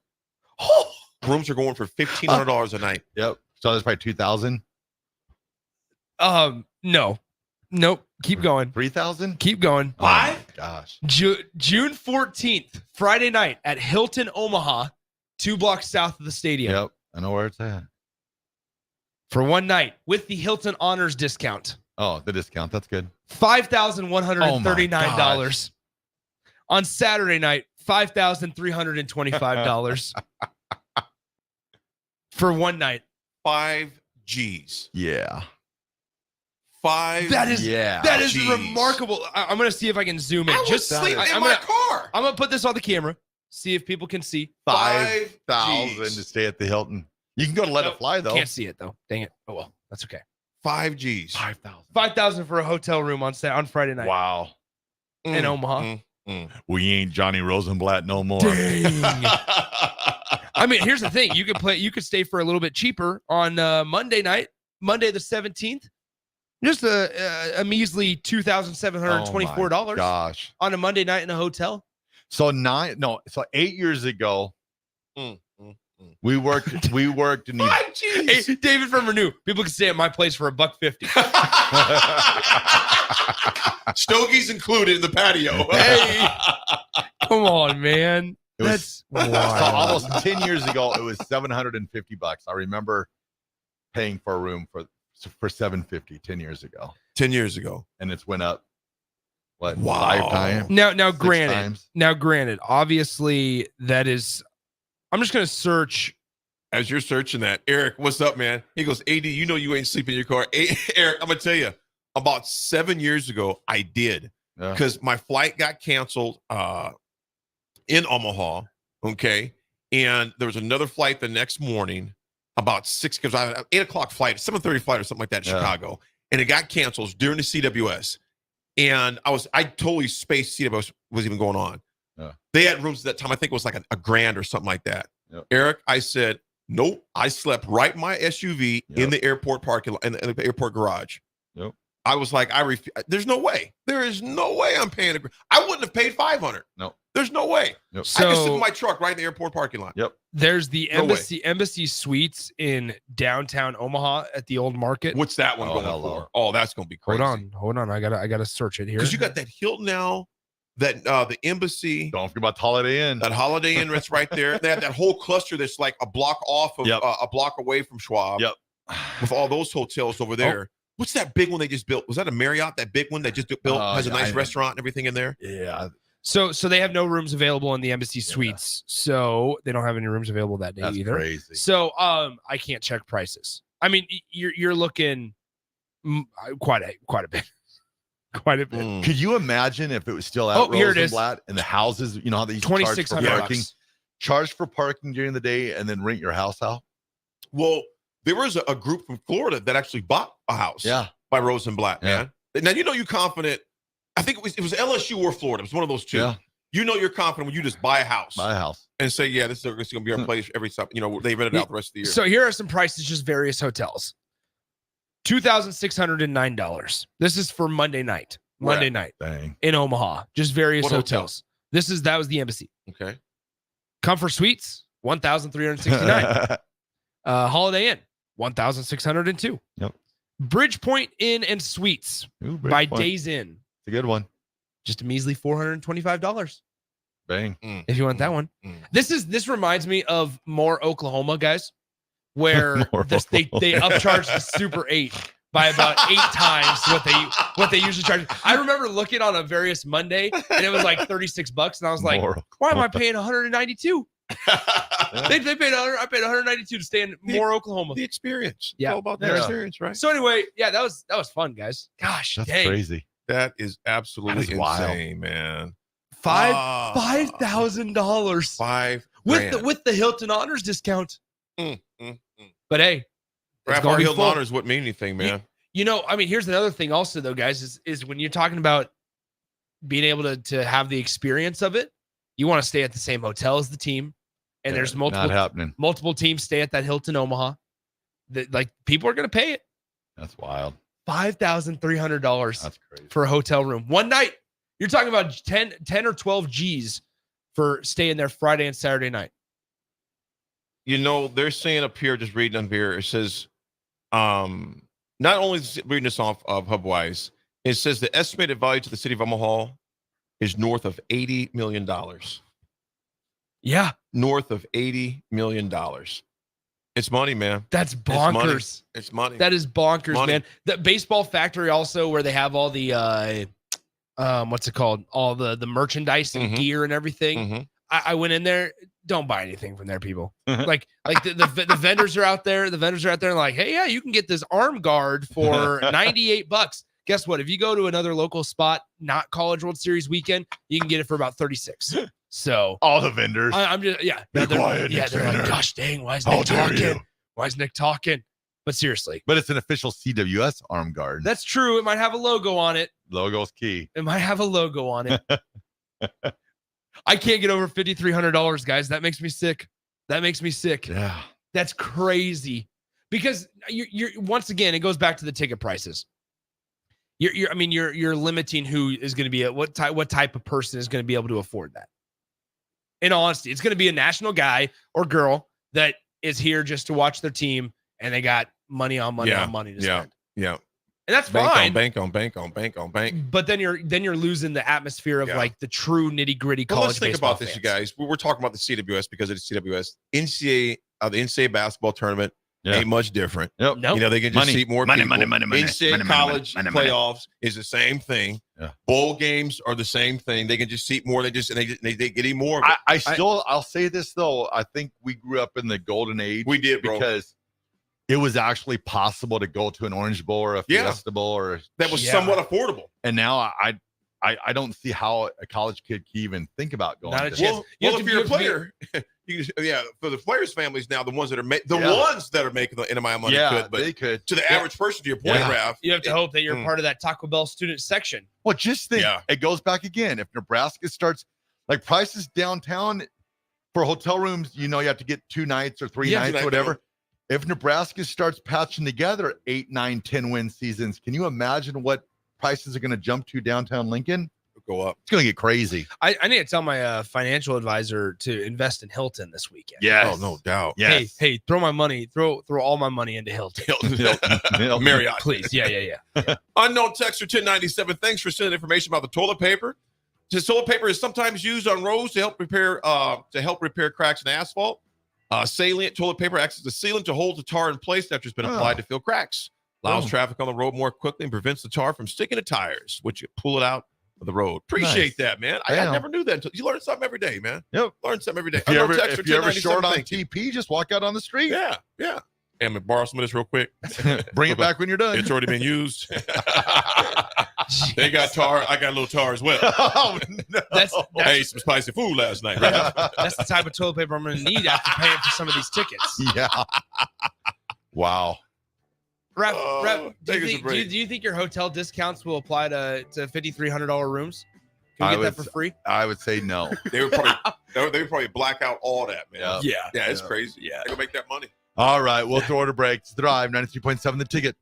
Rooms are going for $1,500 a night. Yep. So that's probably 2,000. No. Nope. Keep going. 3,000. Keep going. Oh my gosh. June 14th, Friday night at Hilton Omaha, 2 blocks south of the stadium. Yep. I know where it's at. For one night with the Hilton Honors discount. Oh, the discount. That's good. $5,139. On Saturday night, $5,325 for one night. 5 G's. Yeah. 5. That is G's. remarkable. I'm gonna see if I can zoom in. I was sleeping in my car. I'm gonna put this on the camera. See if people can see. 5,000 G's. to stay at the Hilton. You can go to Let It Fly though. Can't see it though. Dang it. Oh well, that's okay. 5 G's. 5,000. 5,000 for a hotel room on Friday night. Wow. In Omaha. We ain't Johnny Rosenblatt no more. Dang. I mean, here's the thing: you could stay for a little bit cheaper on Monday night, Monday the 17th. Just a measly $2,724 Gosh. on a Monday night in a hotel. So 8 years ago, we worked in the Hey, David from Renew. People can stay at my place for $150. Stogies included in the patio. Hey, come on, man. That's wild. So almost 10 years ago, it was $750. I remember paying for a room for $750 10 years ago. 10 years ago. And it's went up, what, Wow. 5 times? Now, 6 granted, times? obviously that is. I'm just gonna search. As you're searching that, Eric, what's up, man? He goes, AD, you know you ain't sleeping in your car. Eric, I'm gonna tell you, about 7 years ago, I did because my flight got canceled in Omaha. Okay, and there was another flight the next morning about 6 because I had an 8 o'clock flight, 7:30 flight or something like that in Chicago, and it got canceled during the CWS. And I totally spaced CWS was even going on. Yeah. They had rooms at that time. I think it was like a grand or something like that. Yep. Eric, I said, nope. I slept right in my SUV in the airport parking lot, in the airport garage. Yep. I was like, there's no way. There is no way I'm paying. I wouldn't have paid $500. No. There's no way. Nope. I can sit in my truck right in the airport parking lot. Yep. There's the No Embassy Suites in downtown Omaha at the old market. What's that one going for? Oh, that's going to be crazy. Hold on. I gotta search it here. Because you got that Hilton now, that the Embassy. Don't forget about the Holiday Inn. That Holiday Inn that's right there. They have that whole cluster that's like a block off of a block away from Schwab. Yep. With all those hotels over there. What's that big one they just built? Was that a Marriott? That big one they just built has a nice restaurant and everything in there. Yeah. So they have no rooms available in the Embassy Suites. So they don't have any rooms available that day either. Crazy. So I can't check prices. I mean, you're looking quite a bit. Quite a bit. Could you imagine if it was still out here it is. Rosenblatt and the houses, you know how they used to charge for parking? Charge for parking during the day and then rent your house out? Well, there was a group from Florida that actually bought a house by Rosenblatt, man. Now, you're confident. I think it was LSU or Florida. It was one of those two. Yeah. You're confident when you just buy a house. And say, this is going to be our place every time. They rent it out the rest of the year. So here are some prices, just various hotels. $2,609. This is for Monday night. In Omaha. Just various hotels. That was the Embassy. Okay. Comfort Suites, $1,369. Holiday Inn, $1,602. Yep. Bridgepoint Inn and Suites by Days Inn. It's a good one. Just a measly $425. Bang. If you want that one. This reminds me of more Oklahoma, guys, where they upcharge the Super 8 by about 8 times what they usually charge. I remember looking on a various Monday and it was like $36, and I was like, why am I paying $192? I paid $192 to stay in Moore, Oklahoma. The experience. Yeah. It's all about the experience, right? So anyway, that was fun, guys. Gosh, that's dang. crazy. That is absolutely insane, wild. Man. $5,000. With the Hilton Honors discount. But hey, Raff, our Hilton Honors wouldn't mean anything, man. Here's another thing also though, guys, is when you're talking about being able to have the experience of it, you want to stay at the same hotel as the team. And there's multiple teams stay at that Hilton Omaha. People are going to pay it. That's wild. $5,300 for a hotel room. One night. You're talking about 10 or 12 G's for staying there Friday and Saturday night. They're saying up here, just reading on here, it says, not only reading this off of Hubwise, it says the estimated value to the city of Omaha is north of $80 million. Yeah. North of $80 million. It's money, man. That's bonkers. It's money. That is bonkers, man. The baseball factory also, where they have all the what's it called? All the merchandise and gear and everything. I went in there. Don't buy anything from there, people. like the vendors are out there. The vendors are out there and like, hey, yeah, you can get this arm guard for $98. Guess what? If you go to another local spot, not College World Series weekend, you can get it for about $36. So all the vendors, I'm just Be quiet, they're like, gosh dang, why is Nick talking? Why is Nick talking? But seriously, but it's an official CWS arm guard. That's true. It might have a logo on it. Logo's key. It might have a logo on it. I can't get over $5,300, guys. That makes me sick. Yeah, that's crazy. Because you're once again, it goes back to the ticket prices. You're limiting who is going to be what type of person is going to be able to afford that. In all honesty, it's going to be a national guy or girl that is here just to watch their team, and they got money on money to spend. Yeah, and that's fine. Bank on bank. But then you're losing the atmosphere of like the true nitty gritty college. Let's think about this, you guys. We're talking about the CWS because it's CWS. NCAA, the NCAA basketball tournament. Ain't much different. Yep. Nope. They can just seat more people. Money. NCAA college playoffs is the same thing. Yeah. Bowl games are the same thing. They can just seat more. They get even more. I'll say this though. I think we grew up in the golden age. We did, bro. Because it was actually possible to go to an Orange Bowl or a Fiesta Bowl or that was somewhat affordable. And now I don't see how a college kid can even think about going. Not a chance. Well, if you're a player, for the players' families now, the ones that are ones that are making the NMI money could, but they could. To the average person, to your point, Raff, you have to hope that you're part of that Taco Bell student section. Well, just think, it goes back again. If Nebraska starts like prices downtown for hotel rooms, you have to get 2 nights or 3 nights or whatever. If Nebraska starts patching together 8, 9, 10 win seasons, can you imagine what prices are going to jump to downtown Lincoln? Go up. It's going to get crazy. I need to tell my financial advisor to invest in Hilton this weekend. Yes. Oh, no doubt. Yes. Hey, throw all my money into Hilton. Hilton. Marriott. Please. Yeah. Unknown texter 1097. Thanks for sending information about the toilet paper. The toilet paper is sometimes used on roads to help repair cracks in asphalt. Salient toilet paper acts as a sealant to hold the tar in place after it's been applied to fill cracks. Allows traffic on the road more quickly and prevents the tar from sticking to tires, which you pull it out of the road. Appreciate that, man. I never knew that until you learn something every day, man. Yep. Learn something every day. If you're ever short on TP, just walk out on the street. Yeah. And I'm gonna borrow some of this real quick. Bring it back when you're done. It's already been used. They got tar. I got a little tar as well. Oh, no. I ate some spicy food last night. That's the type of toilet paper I'm going to need after paying for some of these tickets. Yeah. Wow. Raff, do take us a you think your hotel discounts will apply to $5,300 rooms? Can we get that for free? I would say no. They would probably black out all that, man. Yeah, it's crazy. Yeah, they gonna make that money. All right, we'll throw it a break. It's the Drive, 93.7 The Ticket.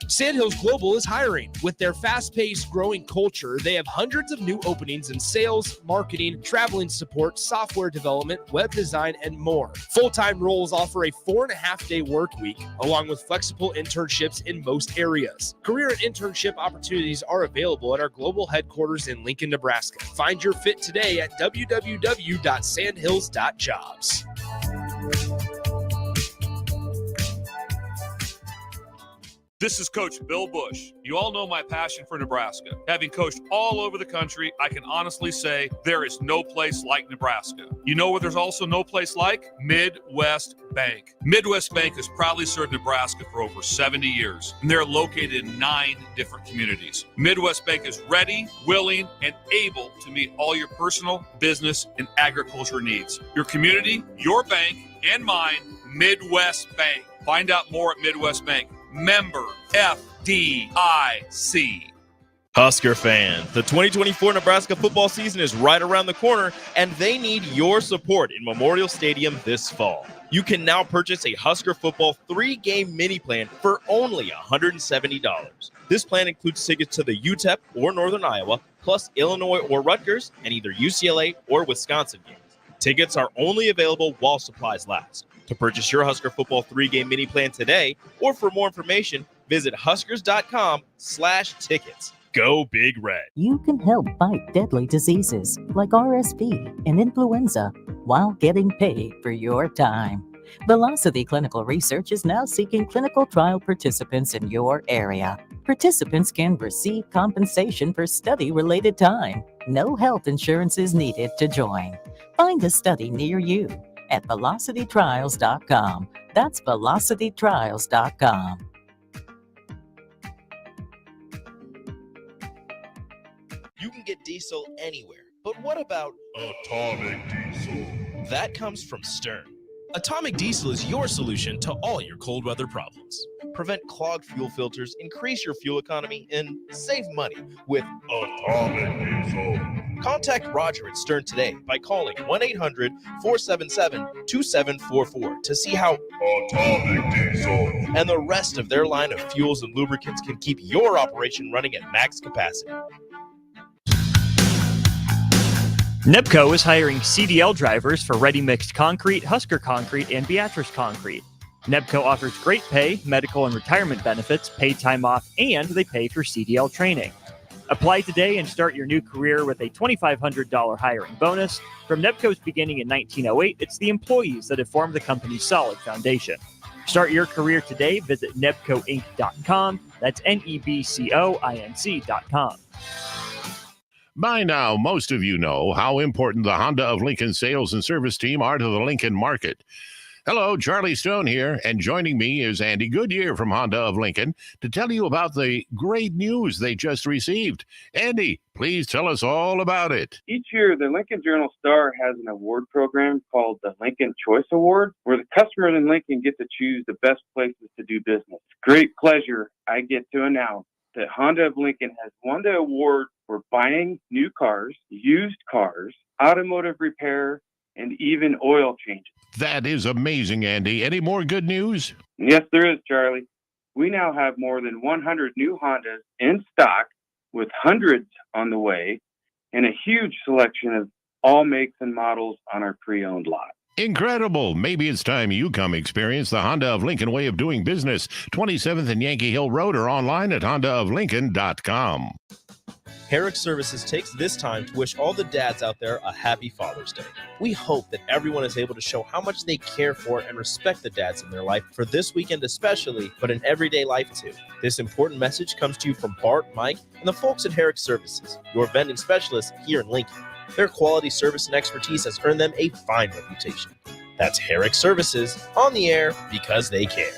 Sandhills Global is hiring. With their fast-paced, growing culture, they have hundreds of new openings in sales, marketing, traveling support, software development, web design, and more. Full-time roles offer a 4.5-day work week, along with flexible internships in most areas. Career and internship opportunities are available at our global headquarters in Lincoln, Nebraska. Find your fit today at www.sandhills.jobs. This is Coach Bill Bush. You all know my passion for Nebraska. Having coached all over the country, I can honestly say there is no place like Nebraska. You know where there's also no place like? Midwest Bank. Midwest Bank has proudly served Nebraska for over 70 years, and they're located in 9 different communities. Midwest Bank is ready, willing, and able to meet all your personal, business, and agriculture needs. Your community, your bank, and mine, Midwest Bank. Find out more at Midwest Bank. Member FDIC. Husker fans, the 2024 Nebraska football season is right around the corner, and they need your support in Memorial Stadium this fall. You can now purchase a Husker football 3-game mini plan for only $170. This plan includes tickets to the UTEP or Northern Iowa, plus Illinois or Rutgers, and either UCLA or Wisconsin games. Tickets are only available while supplies last. To purchase your Husker football 3-game mini plan today, or for more information, visit huskers.com/tickets. Go Big Red. You can help fight deadly diseases like RSV and influenza while getting paid for your time. Velocity Clinical Research is now seeking clinical trial participants in your area. Participants can receive compensation for study-related time. No health insurance is needed to join. Find a study near you at velocitytrials.com. That's velocitytrials.com. You can get diesel anywhere, but what about atomic diesel? That comes from Stern. Atomic Diesel is your solution to all your cold weather problems. Prevent clogged fuel filters, increase your fuel economy, and save money with Atomic Diesel. Contact Roger at Stern today by calling 1-800-477-2744 to see how Atomic Diesel and the rest of their line of fuels and lubricants can keep your operation running at max capacity. NEPCO is hiring CDL drivers for ready-mixed concrete, Husker Concrete, and Beatrice Concrete. NEPCO offers great pay, medical and retirement benefits, paid time off, and they pay for CDL training. Apply today and start your new career with a $2,500 hiring bonus. From NEPCO's beginning in 1908, it's the employees that have formed the company's solid foundation. Start your career today. Visit nebcoinc.com. That's NEBCOINC.com. By now, most of you know how important the Honda of Lincoln sales and service team are to the Lincoln market. Hello, Charlie Stone here, and joining me is Andy Goodyear from Honda of Lincoln to tell you about the great news they just received. Andy, please tell us all about it. Each year, the Lincoln Journal-Star has an award program called the Lincoln Choice Award, where the customers in Lincoln get to choose the best places to do business. Great pleasure I get to announce that Honda of Lincoln has won the award We're buying new cars, used cars, automotive repair, and even oil changes. That is amazing, Andy. Any more good news? Yes, there is, Charlie. We now have more than 100 new Hondas in stock with hundreds on the way and a huge selection of all makes and models on our pre-owned lot. Incredible. Maybe it's time you come experience the Honda of Lincoln way of doing business. 27th and Yankee Hill Road or online at hondaoflincoln.com. Herrick Services takes this time to wish all the dads out there a happy Father's Day. We hope that everyone is able to show how much they care for and respect the dads in their life for this weekend especially, but in everyday life too. This important message comes to you from Bart, Mike, and the folks at Herrick Services, your vending specialists here in Lincoln. Their quality service and expertise has earned them a fine reputation. That's Herrick Services, on the air because they care.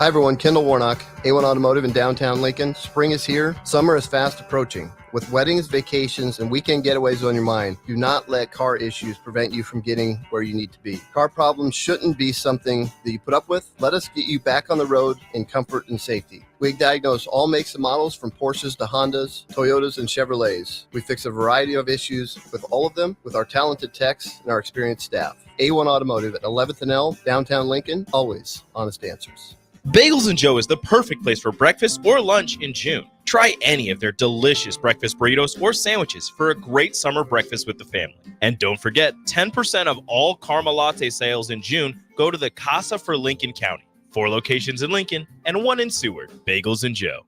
Hi everyone, Kendall Warnock, A1 Automotive in downtown Lincoln. Spring is here, summer is fast approaching. With weddings, vacations, and weekend getaways on your mind, do not let car issues prevent you from getting where you need to be. Car problems shouldn't be something that you put up with. Let us get you back on the road in comfort and safety. We diagnose all makes and models from Porsches to Hondas, Toyotas, and Chevrolets. We fix a variety of issues with all of them with our talented techs and our experienced staff. A1 Automotive at 11th and L, downtown Lincoln, always honest answers. Bagels & Joe is the perfect place for breakfast or lunch in June. Try any of their delicious breakfast burritos or sandwiches for a great summer breakfast with the family. And don't forget, 10% of all Karma Latte sales in June go to the Casa for Lincoln County. 4 locations in Lincoln and 1 in Seward. Bagels & Joe.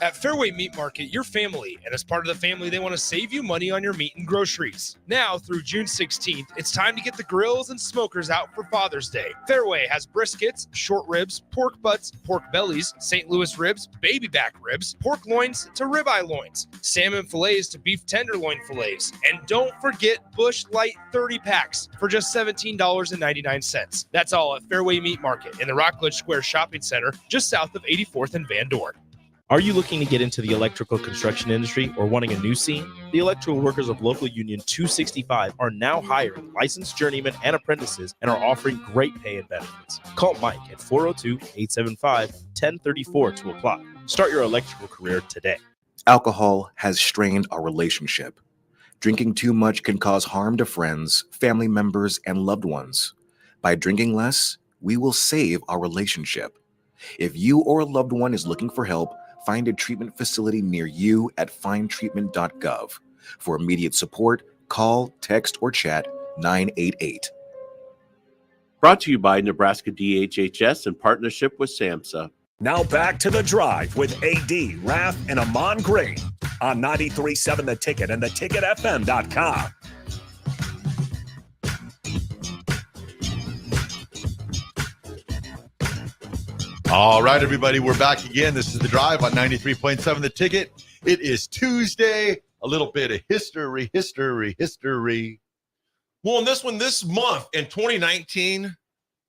At Fairway Meat Market, your family, and as part of the family, they want to save you money on your meat and groceries. Now through June 16th, it's time to get the grills and smokers out for Father's Day. Fairway has briskets, short ribs, pork butts, pork bellies, St. Louis ribs, baby back ribs, pork loins to ribeye loins, salmon fillets to beef tenderloin fillets, and don't forget Busch Light 30 packs for just $17.99. That's all at Fairway Meat Market in the Rockledge Square Shopping Center, just south of 84th and Van Dorn. Are you looking to get into the electrical construction industry or wanting a new scene? The Electrical Workers of Local Union 265 are now hiring licensed journeymen and apprentices and are offering great pay and benefits. Call Mike at 402-875-1034 to apply. Start your electrical career today. Alcohol has strained our relationship. Drinking too much can cause harm to friends, family members, and loved ones. By drinking less, we will save our relationship. If you or a loved one is looking for help, find a treatment facility near you at findtreatment.gov. For immediate support, call, text, or chat 988. Brought to you by Nebraska DHHS in partnership with SAMHSA. Now back to The Drive with AD, Raff, and Ahman Green on 93.7 The Ticket and theticketfm.com. All right, everybody, we're back again. This is The Drive on 93.7 The Ticket. It is Tuesday. A little bit of history. Well, in this month in 2019,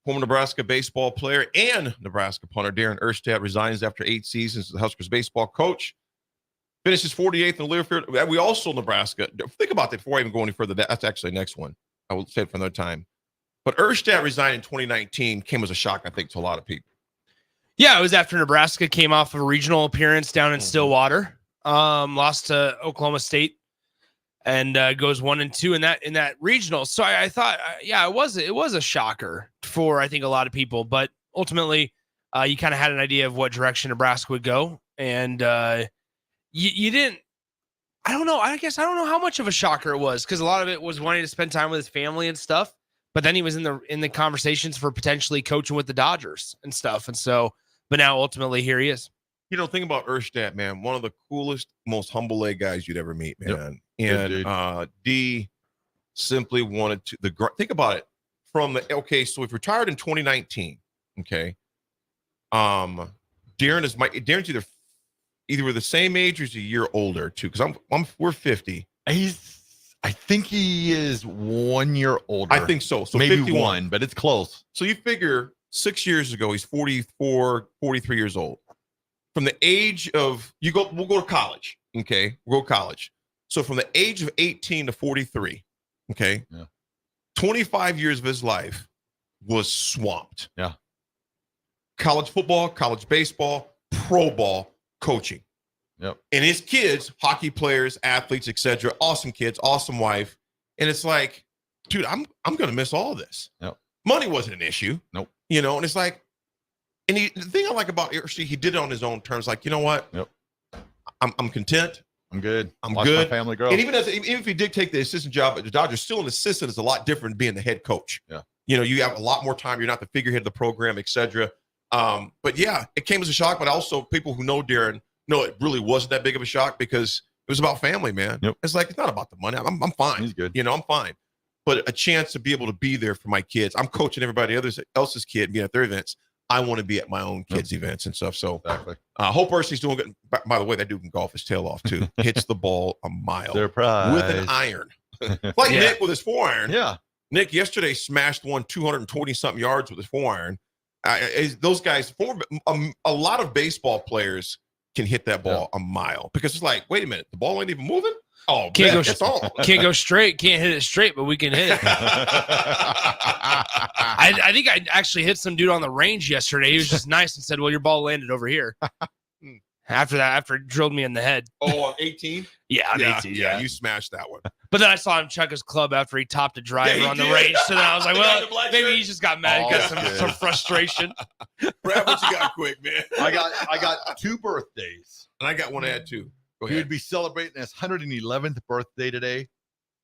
former Nebraska baseball player and Nebraska punter Darren Erstad resigns after 8 seasons as the Huskers baseball coach. Finishes 48th in the Learfield. We also, Nebraska, think about that before I even go any further. That's actually the next one. I will say it for another time. But Erstad resigning in 2019 came as a shock, I think, to a lot of people. Yeah, it was after Nebraska came off of a regional appearance down in Stillwater, lost to Oklahoma State, and goes 1-2 in that regional. So I thought, it was a shocker for I think a lot of people, but ultimately you kind of had an idea of what direction Nebraska would go, and you didn't. I don't know. I guess I don't know how much of a shocker it was because a lot of it was wanting to spend time with his family and stuff. But then he was in the conversations for potentially coaching with the Dodgers and stuff, and so. But now, ultimately, here he is. You know, think about Erstad, man. One of the coolest, most humble guys you'd ever meet, man. Yep. And D simply wanted to think about it so if retired in 2019, okay. Darren's either the same age or he's a year older too, because we're 50. I think he is 1 year older. I think so. So maybe 51. 1, but it's close. So you figure 6 years ago, he's 44, 43 years old. From the age of, we'll go to college, okay? We'll go to college. So from the age of 18 to 43, okay? Yeah. 25 years of his life was swamped. Yeah. College football, college baseball, pro ball, coaching. Yep. And his kids, hockey players, athletes, etc. Awesome kids, awesome wife. And it's like, dude, I'm gonna miss all this. Yep. Money wasn't an issue. Nope. You know, and it's like, and the thing I like about Hershey, he did it on his own terms. Like, you know what? Yep. I'm content. I'm good. I'm Watch good. my family grow. And even if he did take the assistant job at the Dodgers, still an assistant is a lot different than being the head coach. Yeah. You know, you have a lot more time. You're not the figurehead of the program, etc. But yeah, it came as a shock. But also, people who know Darren know it really wasn't that big of a shock because it was about family, man. Yep. It's like, it's not about the money. I'm fine. He's good. You know, I'm fine. But a chance to be able to be there for my kids. I'm coaching everybody else's kid being at their events. I want to be at my own kids' events and stuff. So exactly. Hope Ursley's doing good. By the way, that dude can golf his tail off too. Hits the ball a mile. Surprise. With an iron. Like Nick with his 4-iron. Yeah. Nick yesterday smashed one 220-something yards with his 4-iron. Those guys, a lot of baseball players can hit that ball a mile because it's like, wait a minute, the ball ain't even moving? Oh, Can't that's all. Can't go straight. Can't hit it straight, but we can hit it. I think I actually hit some dude on the range yesterday. He was just nice and said, well, your ball landed over here. After it drilled me in the head. Oh, on 18? Yeah, on 18. Yeah, you smashed that one. But then I saw him chuck his club after he topped a driver on the range. So then I was like, well, maybe he just got mad and got some frustration. Brad, what you got quick, man? I got 2 birthdays. And I got one to add too. Go He ahead. would be celebrating his 111th birthday today.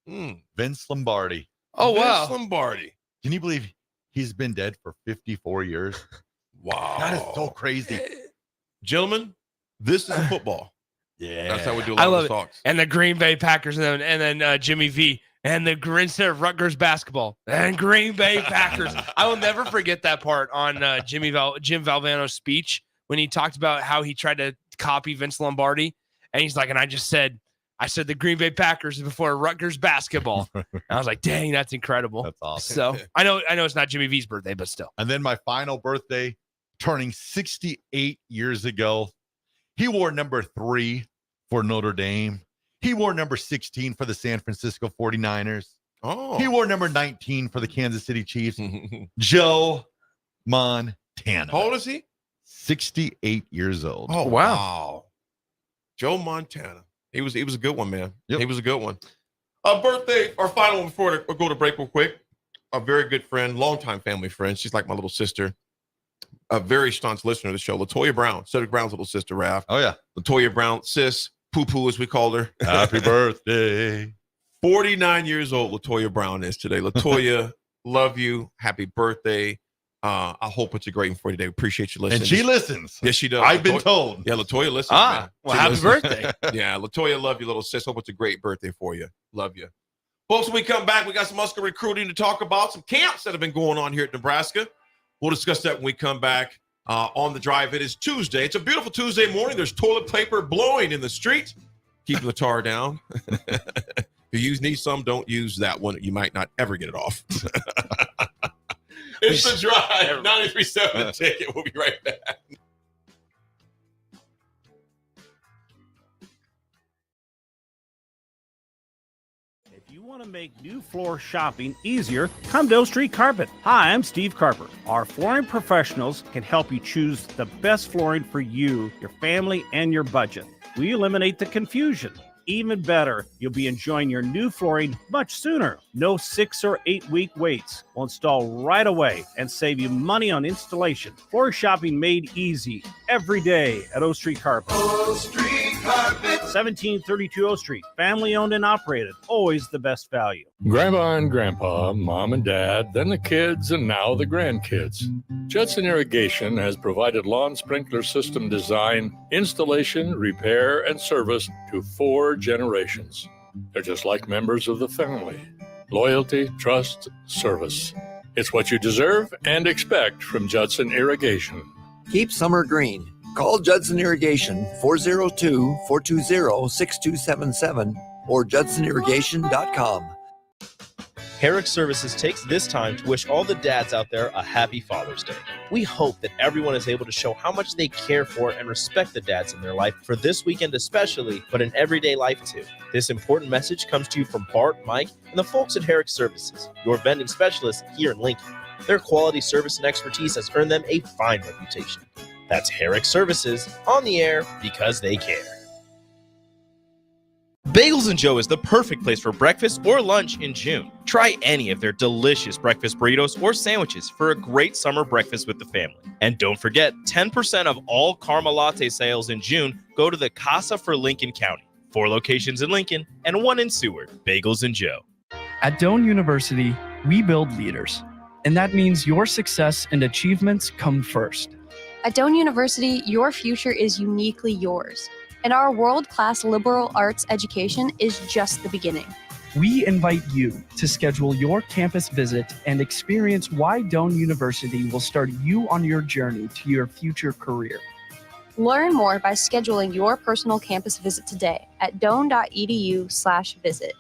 Vince Lombardi. Oh, wow. Vince Lombardi. Can you believe he's been dead for 54 years? Wow. That is so crazy. Gentlemen, this is football. Yeah. That's how we do a I lot love of it. talks. And the Green Bay Packers and then Jimmy V and the instead of Rutgers basketball and Green Bay Packers. I will never forget that part on Jim Valvano's speech when he talked about how he tried to copy Vince Lombardi. And he's like, and I said the Green Bay Packers before Rutgers basketball. And I was like, dang, that's incredible. That's awesome. So I know it's not Jimmy V's birthday, but still. And then my final birthday, turning 68 years ago, he wore number 3 for Notre Dame. He wore number 16 for the San Francisco 49ers. Oh. He wore number 19 for the Kansas City Chiefs. Joe Montana. How old is he? 68 years old. Oh, wow. Joe Montana. He was a good one, man. Yep. He was a good one. A birthday, our final one before we go to break real quick. A very good friend, longtime family friend. She's like my little sister. A very staunch listener to the show. LaToya Brown, Cedric Brown's little sister, Raff. Oh, yeah. LaToya Brown, sis, poo-poo as we called her. Happy birthday. 49 years old LaToya Brown is today. LaToya, love you. Happy birthday. I hope it's a great one for you today. Appreciate you listening. And she listens. Yes, she does. I've been told. Yeah, LaToya listens. Ah, man. well, She happy listens. birthday. Yeah, LaToya, love you, little sis. Hope it's a great birthday for you. Love you. Folks, when we come back, we got some Husker recruiting to talk about, some camps that have been going on here at Nebraska. We'll discuss that when we come back on the drive. It is Tuesday. It's a beautiful Tuesday morning. There's toilet paper blowing in the street. Keep the tar down. If you need some, don't use that one. You might not ever get it off. It's the drive. 93.7 The Ticket. We'll be right back. If you want to make new floor shopping easier, come to Oak Street Carpet. Hi, I'm Steve Carper. Our flooring professionals can help you choose the best flooring for you, your family, and your budget. We eliminate the confusion. Even better, you'll be enjoying your new flooring much sooner. No 6 or 8 week waits. We'll install right away and save you money on installation. Floor shopping made easy every day at Oak Street Carpet. Oak Street Carpet. 1732 Oak Street. Family owned and operated. Always the best value. Grandma and Grandpa, Mom and Dad, then the kids, and now the grandkids. Judson Irrigation has provided lawn sprinkler system design, installation, repair, and service to 4 generations. They're just like members of the family. Loyalty, trust, service. It's what you deserve and expect from Judson Irrigation. Keep summer green. Call Judson Irrigation 402-420-6277 or judsonirrigation.com. Herrick Services takes this time to wish all the dads out there a happy Father's Day. We hope that everyone is able to show how much they care for and respect the dads in their life for this weekend especially, but in everyday life too. This important message comes to you from Bart, Mike, and the folks at Herrick Services, your vending specialists here in Lincoln. Their quality service and expertise has earned them a fine reputation. That's Herrick Services, on the air because they care. Bagels & Joe is the perfect place for breakfast or lunch in June. Try any of their delicious breakfast burritos or sandwiches for a great summer breakfast with the family. And don't forget, 10% of all caramel latte sales in June go to the Casa for Lincoln County. 4 locations in Lincoln and 1 in Seward. Bagels & Joe. At Doane University, we build leaders. And that means your success and achievements come first. At Doane University, your future is uniquely yours. And our world-class liberal arts education is just the beginning. We invite you to schedule your campus visit and experience why Doane University will start you on your journey to your future career. Learn more by scheduling your personal campus visit today at doane.edu/visit.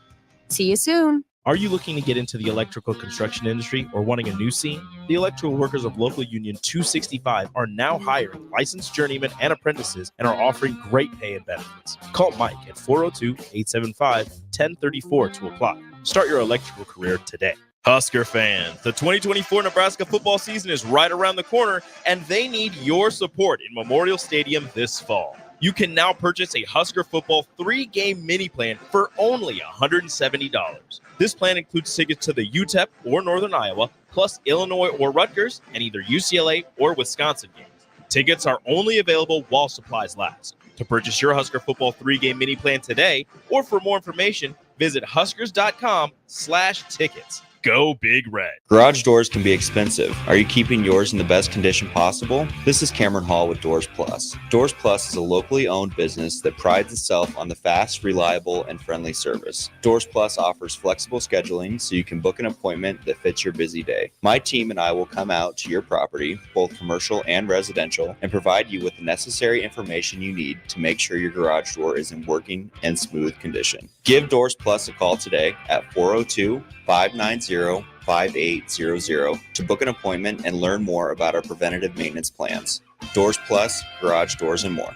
See you soon. Are you looking to get into the electrical construction industry or wanting a new scene? The electrical workers of Local Union 265 are now hiring licensed journeymen and apprentices and are offering great pay and benefits. Call Mike at 402-875-1034 to apply. Start your electrical career today. Husker fans, the 2024 Nebraska football season is right around the corner, and they need your support in Memorial Stadium this fall. You can now purchase a Husker football 3-game mini plan for only $170. This plan includes tickets to the UTEP or Northern Iowa, plus Illinois or Rutgers, and either UCLA or Wisconsin games. Tickets are only available while supplies last. To purchase your Husker football 3-game mini plan today, or for more information, visit huskers.com/tickets. Go Big Red. Garage doors can be expensive. Are you keeping yours in the best condition possible? This is Cameron Hall with Doors Plus. Doors Plus is a locally owned business that prides itself on the fast, reliable, and friendly service. Doors Plus offers flexible scheduling so you can book an appointment that fits your busy day. My team and I will come out to your property, both commercial and residential, and provide you with the necessary information you need to make sure your garage door is in working and smooth condition. Give Doors Plus a call today at 402-590-5800 to book an appointment and learn more about our preventative maintenance plans. Doors Plus, garage doors, and more.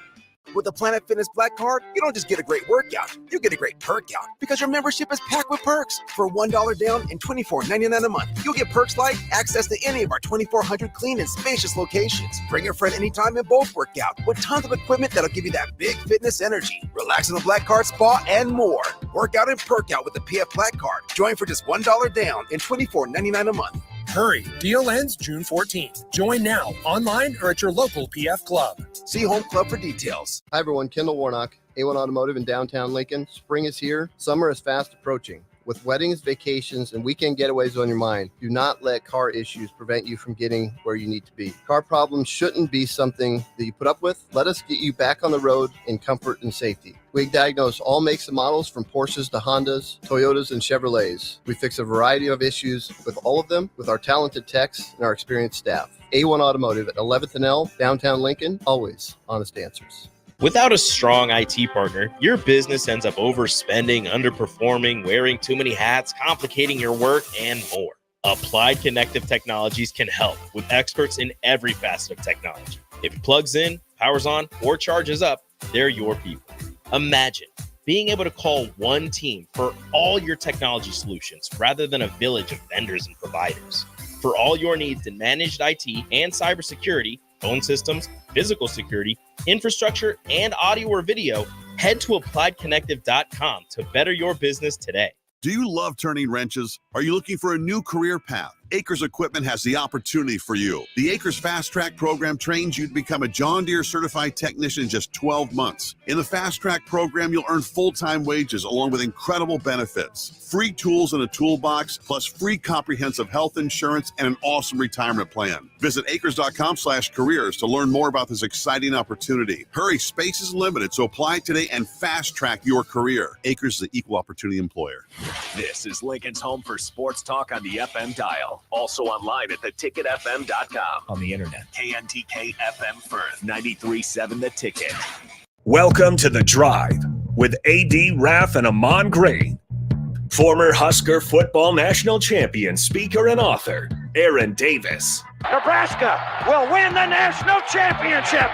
With the Planet Fitness Black Card, you don't just get a great workout, you get a great perk out because your membership is packed with perks. For $1 down and $24.99 a month, you'll get perks like access to any of our 2,400 clean and spacious locations. Bring a friend anytime and both work out with tons of equipment that'll give you that big fitness energy. Relax in the Black Card spa and more. Work out and perk out with the PF Black Card. Join for just $1 down and $24.99 a month. Hurry, deal ends June 14th. Join now, online or at your local PF Club. See Home Club for details. Hi everyone, Kendall Warnock, A1 Automotive in downtown Lincoln. Spring is here. Summer is fast approaching. With weddings, vacations, and weekend getaways on your mind, do not let car issues prevent you from getting where you need to be. Car problems shouldn't be something that you put up with. Let us get you back on the road in comfort and safety. We diagnose all makes and models from Porsches to Hondas, Toyotas, and Chevrolets. We fix a variety of issues with all of them with our talented techs and our experienced staff. A1 Automotive at 11th and L, downtown Lincoln, always honest answers. Without a strong IT partner, your business ends up overspending, underperforming, wearing too many hats, complicating your work, and more. Applied Connective Technologies can help with experts in every facet of technology. If it plugs in, powers on, or charges up, they're your people. Imagine being able to call one team for all your technology solutions rather than a village of vendors and providers. For all your needs in managed IT and cybersecurity, phone systems, physical security, infrastructure, and audio or video, head to appliedconnective.com to better your business today. Do you love turning wrenches? Are you looking for a new career path? Acres Equipment has the opportunity for you. The Acres Fast Track program trains you to become a John Deere certified technician in just 12 months. In the Fast Track program, you'll earn full-time wages along with incredible benefits, free tools in a toolbox, plus free comprehensive health insurance and an awesome retirement plan. Visit acres.com/careers to learn more about this exciting opportunity. Hurry, space is limited, so apply today and fast track your career. Acres is the equal opportunity employer. This is Lincoln's home for sports talk on the FM dial. Also online at theticketfm.com. On the internet. KNTK FM Firth, 93.7 The Ticket. Welcome to The Drive with AD Raff and Ahman Green. Former Husker football national champion, speaker, and author, Aaron Davis. Nebraska will win the national championship.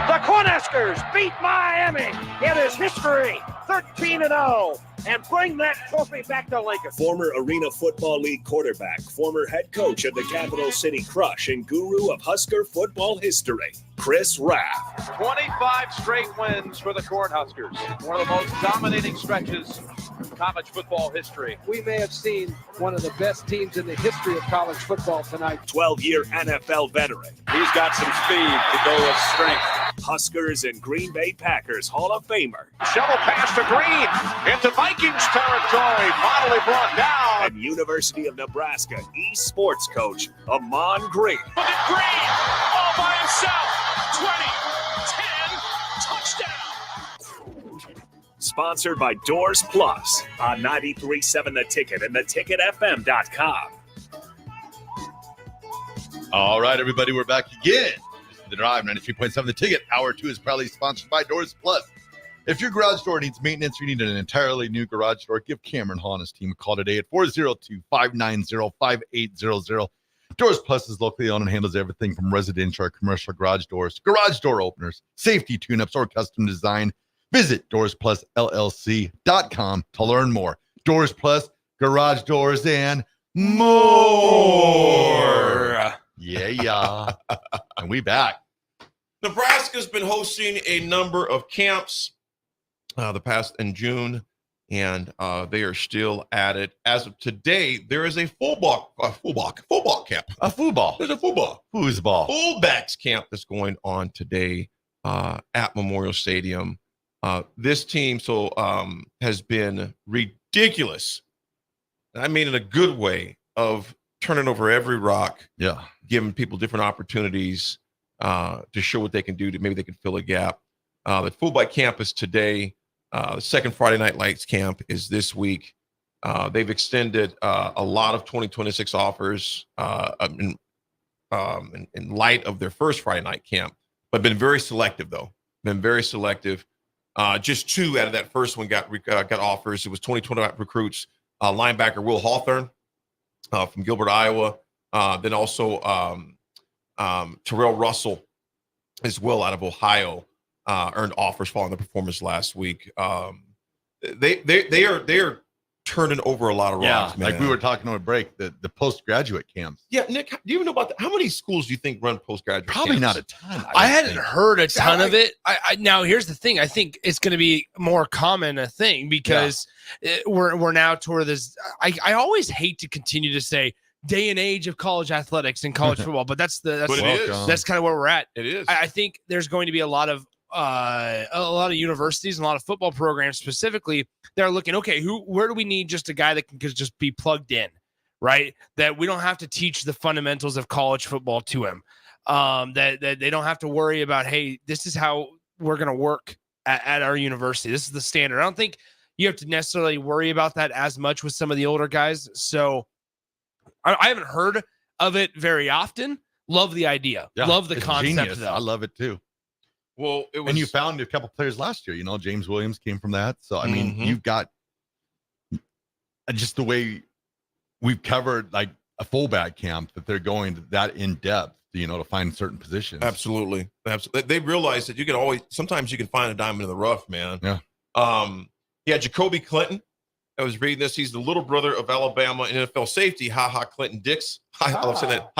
The Cornhuskers beat Miami. It is history, 13-0. and bring that trophy back to Lincoln. Former Arena Football League quarterback, former head coach of the Capital City Crush, and guru of Husker football history, Chris Raff. 25 straight wins for the Cornhuskers. One of the most dominating stretches in college football history. We may have seen one of the best teams in the history of college football tonight. 12-year NFL veteran. He's got some speed to go with strength. Huskers and Green Bay Packers Hall of Famer. Shovel pass to Green into Vikings territory. Finally brought down. And University of Nebraska East sports coach, Ahman Green. Look at Green all by himself. 20, 10, touchdown. Sponsored by Doors Plus on 93.7 The Ticket and theticketfm.com. All right, everybody, we're back again. This is The Drive, 93.7 The Ticket. Hour 2 is proudly sponsored by Doors Plus. If your garage door needs maintenance or you need an entirely new garage door, give Cameron Hall and his team a call today at 402-590-5800. Doors Plus is locally owned and handles everything from residential or commercial garage doors, garage door openers, safety tune-ups, or custom design. Visit DoorsPlusLLC.com to learn more. Doors Plus, garage doors, and more. Yeah. And we back. Nebraska's been hosting a number of camps the past in June, and they are still at it. As of today, there is a football camp. A football. There's a football. Foosball. Fullbacks camp that's going on today at Memorial Stadium. This team has been ridiculous. I mean, in a good way, of turning over every rock. Yeah. Giving people different opportunities to show what they can do. Maybe they can fill a gap. The fullback camp is today. The second Friday Night Lights camp is this week. They've extended a lot of 2026 offers in light of their first Friday night camp, but been very selective, though. Been very selective. Just 2 out of that first one got offers. It was 2020 recruits, linebacker Will Hawthorne from Gilbert, Iowa. Then also Terrell Russell as well out of Ohio. Earned offers following the performance last week. They are turning over a lot of rocks, man. Like we were talking on a break, the postgraduate camps. Yeah, Nick, do you even know about that? How many schools do you think run postgraduate Probably camps? not a ton. I hadn't heard a ton of it. I now here's the thing. I think it's going to be more common a thing because we're now toward this. I always hate to continue to say day and age of college athletics and college football, but that's kind of where we're at. It is. I think there's going to be a lot of universities and a lot of football programs specifically, they're looking, okay, where do we need just a guy that can just be plugged in, right? That we don't have to teach the fundamentals of college football to him. That they don't have to worry about, hey, this is how we're going to work at our university. This is the standard. I don't think you have to necessarily worry about that as much with some of the older guys. So I haven't heard of it very often. Love the idea. Yeah, love the it's concept, genius. though. I love it too. Well, and you found a couple players last year. James Williams came from that. So I mean, you've got just the way we've covered like a fullback camp that they're going that in depth, to find certain positions. Absolutely. They realize that sometimes you can find a diamond in the rough, man. Yeah. Jacoby Clinton. I was reading this. He's the little brother of Alabama NFL safety, Clinton Dix. I love saying that.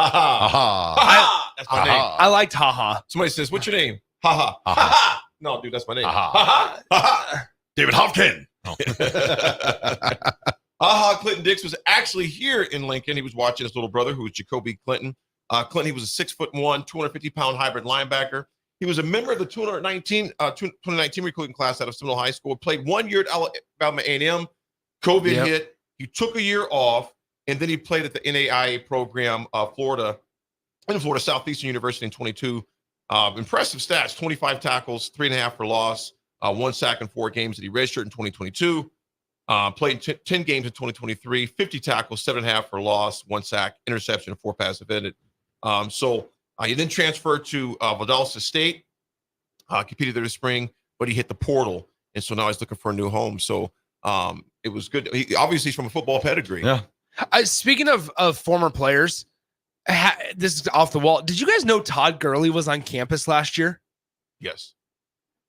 That's my name. I liked Somebody says, "What's your name?" No, dude, that's my name. David Hopkins. Clinton Dix was actually here in Lincoln. He was watching his little brother, who was Jacoby Clinton. Clinton, he was a 6'1", 250-pound hybrid linebacker. He was a member of the 2019 recruiting class out of Seminole High School. Played 1 year at Alabama A&M. COVID hit. He took a year off, and then he played at the NAIA program, Florida Southeastern University in 22. Impressive stats: 25 tackles, 3.5 for loss, 1 sack in 4 games that he redshirted in 2022. Played 10 games in 2023, 50 tackles, 7.5 for loss, 1 sack, interception, and 4 pass defended. He then transferred to Valdosta State, competed there this spring, but he hit the portal, and so now he's looking for a new home. So it was good. Obviously, he's from a football pedigree. Yeah. Speaking of former players, this is off the wall. Did you guys know Todd Gurley was on campus last year? Yes.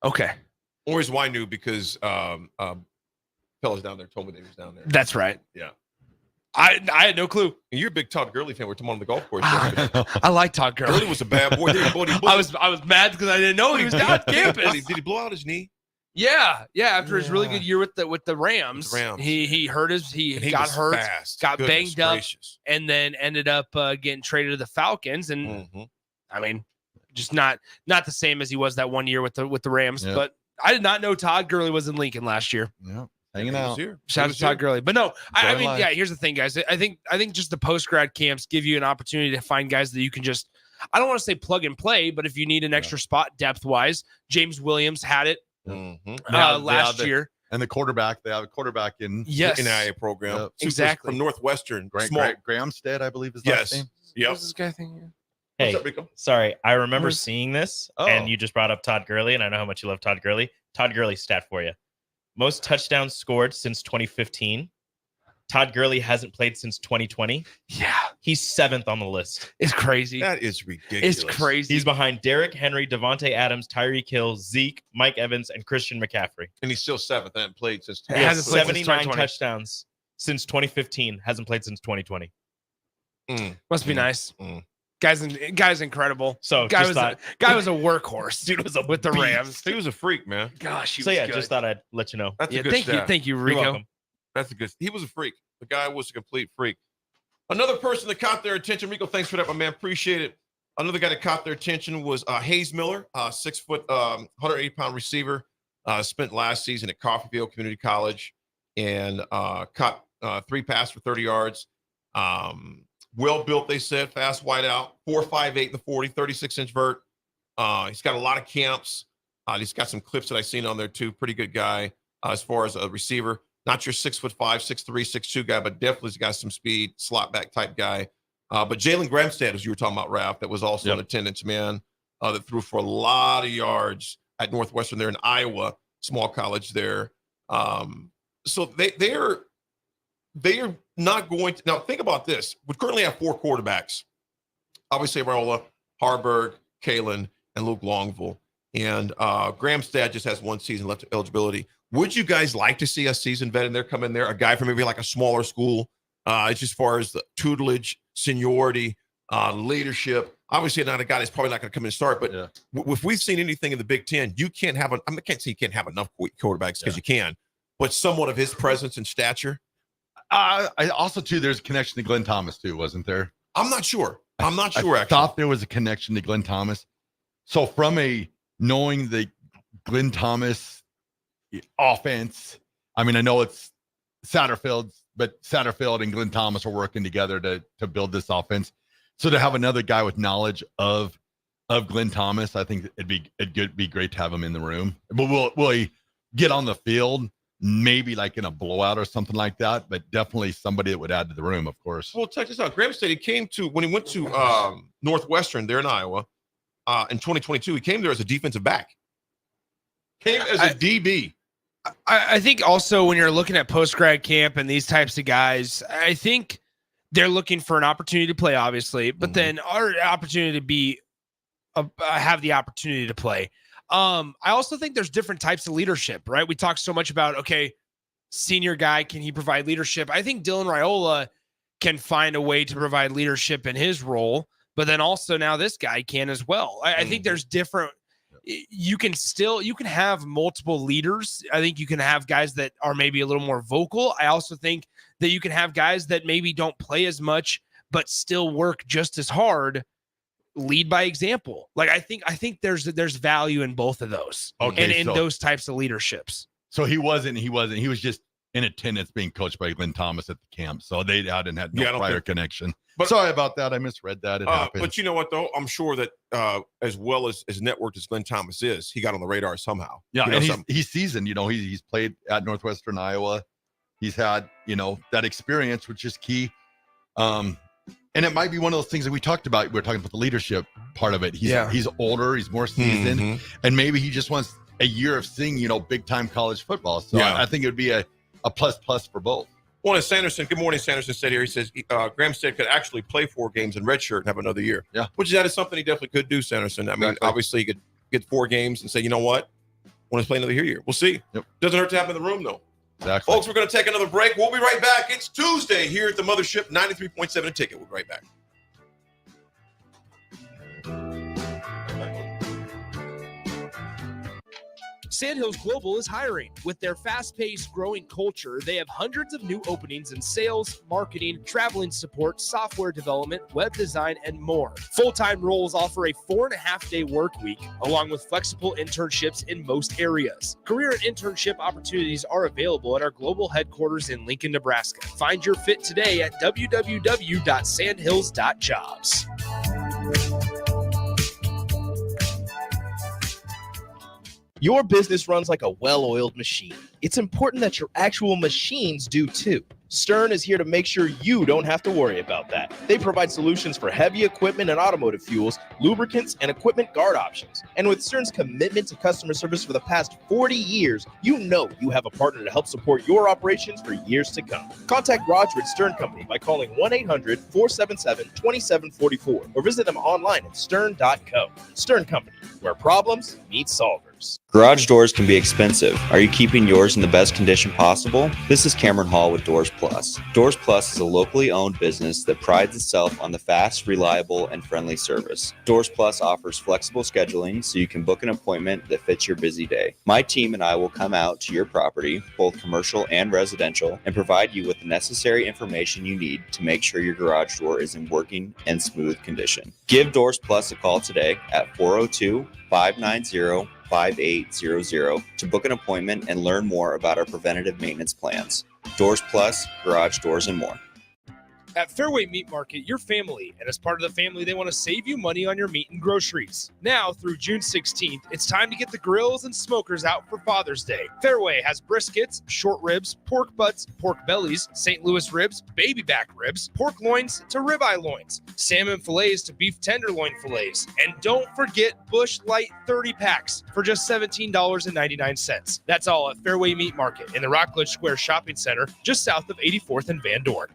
Okay. Or is why I knew because fellas down there told me that he was down there. That's right. Yeah. I had no clue. And you're a big Todd Gurley fan. We're talking on the golf course. I like Todd Gurley. Gurley was a bad boy. I was mad because I didn't know he was down at campus. Did he blow out his knee? Yeah. After his really good year with the Rams, Rams. he hurt he got hurt, fast. got Goodness banged gracious. up, and then ended up getting traded to the Falcons. And I mean, just not the same as he was that one year with the Rams. Yep. But I did not know Todd Gurley was in Lincoln last year. Yeah. Hanging out. Shout out to Todd Gurley. But no, I mean, life. yeah, here's the thing, guys. I think just the post-grad camps give you an opportunity to find guys that you can just, I don't want to say plug and play, but if you need an extra spot depth-wise, James Williams had it last year. And the quarterback, they have a quarterback in NIA program. Yep. Exactly. From Northwestern. Grahamstead, I believe is his last name. Yep. What's this guy thing? Hey, What's up, Rico? sorry, I remember seeing this, Oh. and you just brought up Todd Gurley, and I know how much you love Todd Gurley. Todd Gurley stat for you. Most touchdowns scored since 2015. Todd Gurley hasn't played since 2020. Yeah. He's 7th on the list. It's crazy. That is ridiculous. It's crazy. He's behind Derrick Henry, Devontae Adams, Tyreek Hill, Zeke, Mike Evans, and Christian McCaffrey. And he's still 7th. And hasn't played since. He has Hasn't played since 79 2020. touchdowns since 2015. Hasn't played since 2020. Must be nice. Guy's incredible. So guy just was thought, guy was a workhorse. dude was a with the beast. Rams. He was a freak, man. Gosh, he So was yeah, good. just thought I'd let you know. That's a good thank stat. you, You're Rico. welcome. That's a good. He was a freak. The guy was a complete freak. Another person that caught their attention, Rico, thanks for that, my man. Appreciate it. Another guy that caught their attention was Hayes Miller, 6 foot, 180-pound receiver. Spent last season at Coffeyville Community College and caught 3 passes for 30 yards. Well built, they said, fast wide out, 4.58 in the 40, 36-inch vert. He's got a lot of camps. He's got some clips that I've seen on there too. Pretty good guy as far as a receiver. Not your 6'5", 6'3", 6'2" guy, but definitely has got some speed, slot back type guy. But Jalen Gramstad, as you were talking about, Raff, that was also an attendance man that threw for a lot of yards at Northwestern there in Iowa, small college there. So they are not going to. Now, think about this. We currently have 4 quarterbacks. Obviously, Raiola, Harburg, Kalen, and Luke Longville. And Gramstad just has 1 season left of eligibility. Would you guys like to see a seasoned vet in there come in there, a guy from maybe like a smaller school, just as far as the tutelage, seniority, leadership? Obviously, not a guy that's probably not going to come in and start, but if we've seen anything in the Big Ten, you can't have I can't say you can't have enough quarterbacks because you can, but somewhat of his presence and stature. I also, too, there's a connection to Glenn Thomas, too, wasn't there? I'm not sure. I Actually, thought there was a connection to Glenn Thomas. So from knowing the Glenn Thomas offense, I mean, I know it's Satterfield, but Satterfield and Glenn Thomas are working together to build this offense. So to have another guy with knowledge of Glenn Thomas, I think it'd be great to have him in the room. But will he get on the field? Maybe like in a blowout or something like that, but definitely somebody that would add to the room, of course. Well, check this out. Gramstad, he came to, when he went to Northwestern there in Iowa in 2022, he came there as a defensive back. Came as a DB. I think also when you're looking at post-grad camp and these types of guys, I think they're looking for an opportunity to play, obviously, but then our opportunity to be have the opportunity to play. I also think there's different types of leadership, right? We talk so much about, okay, senior guy, can he provide leadership? I think Dylan Raiola can find a way to provide leadership in his role, but then also now this guy can as well. I think there's different, you can have multiple leaders. I think you can have guys that are maybe a little more vocal. I also think that you can have guys that maybe don't play as much, but still work just as hard. Lead by example. Like I think there's value in both of those. Okay, and in those types of leaderships. So he was just in attendance being coached by Glenn Thomas at the camp. So they hadn't had no prior connection. But sorry about that. I misread that. It happened. But you know what though? I'm sure that as well as networked as Glenn Thomas is, he got on the radar somehow. Yeah, you know, and he's seasoned. You know, he's played at Northwestern Iowa. He's had, that experience, which is key. And it might be one of those things that we talked about. We're talking about the leadership part of it. He's older, he's more seasoned, and maybe he just wants a year of seeing, big time college football. So I think it would be a plus for both. Well, as Sanderson, good morning, Sanderson said here, he says Gramstad could actually play 4 games in redshirt and have another year. Yeah. Which that is something he definitely could do, Sanderson. I mean, obviously he could get 4 games and say, you know what? I want to play another year. We'll see. Yep. Doesn't hurt to have him in the room though. Exactly. Folks, we're going to take another break. We'll be right back. It's Tuesday here at the Mothership, 93.7 The Ticket. We'll be right back. Sandhills Global is hiring. With their fast-paced, growing culture, they have hundreds of new openings in sales, marketing, traveling support, software development, web design, and more. Full-time roles offer a 4.5-day work week, along with flexible internships in most areas. Career and internship opportunities are available at our global headquarters in Lincoln, Nebraska. Find your fit today at www.sandhills.jobs. Your business runs like a well-oiled machine. It's important that your actual machines do too. Stern is here to make sure you don't have to worry about that. They provide solutions for heavy equipment and automotive fuels, lubricants, and equipment guard options. And with Stern's commitment to customer service for the past 40 years, you know you have a partner to help support your operations for years to come. Contact Roger at Stern Company by calling 1-800-477-2744 or visit them online at stern.co. Stern Company, where problems meet solvers. Garage doors can be expensive. Are you keeping yours in the best condition possible? This is Cameron Hall with Doors Plus. Doors Plus is a locally owned business that prides itself on the fast, reliable, and friendly service. Doors Plus offers flexible scheduling so you can book an appointment that fits your busy day. My team and I will come out to your property, both commercial and residential, and provide you with the necessary information you need to make sure your garage door is in working and smooth condition. Give Doors Plus a call today at 402-590-5800 to book an appointment and learn more about our preventative maintenance plans. Doors Plus, garage doors, and more. At Fairway Meat Market, your family, and as part of the family, they want to save you money on your meat and groceries. Now, through June 16th, it's time to get the grills and smokers out for Father's Day. Fairway has briskets, short ribs, pork butts, pork bellies, St. Louis ribs, baby back ribs, pork loins to ribeye loins, salmon fillets to beef tenderloin fillets, and don't forget Bush Light 30 packs for just $17.99. That's all at Fairway Meat Market in the Rockledge Square Shopping Center, just south of 84th and Van Dorn.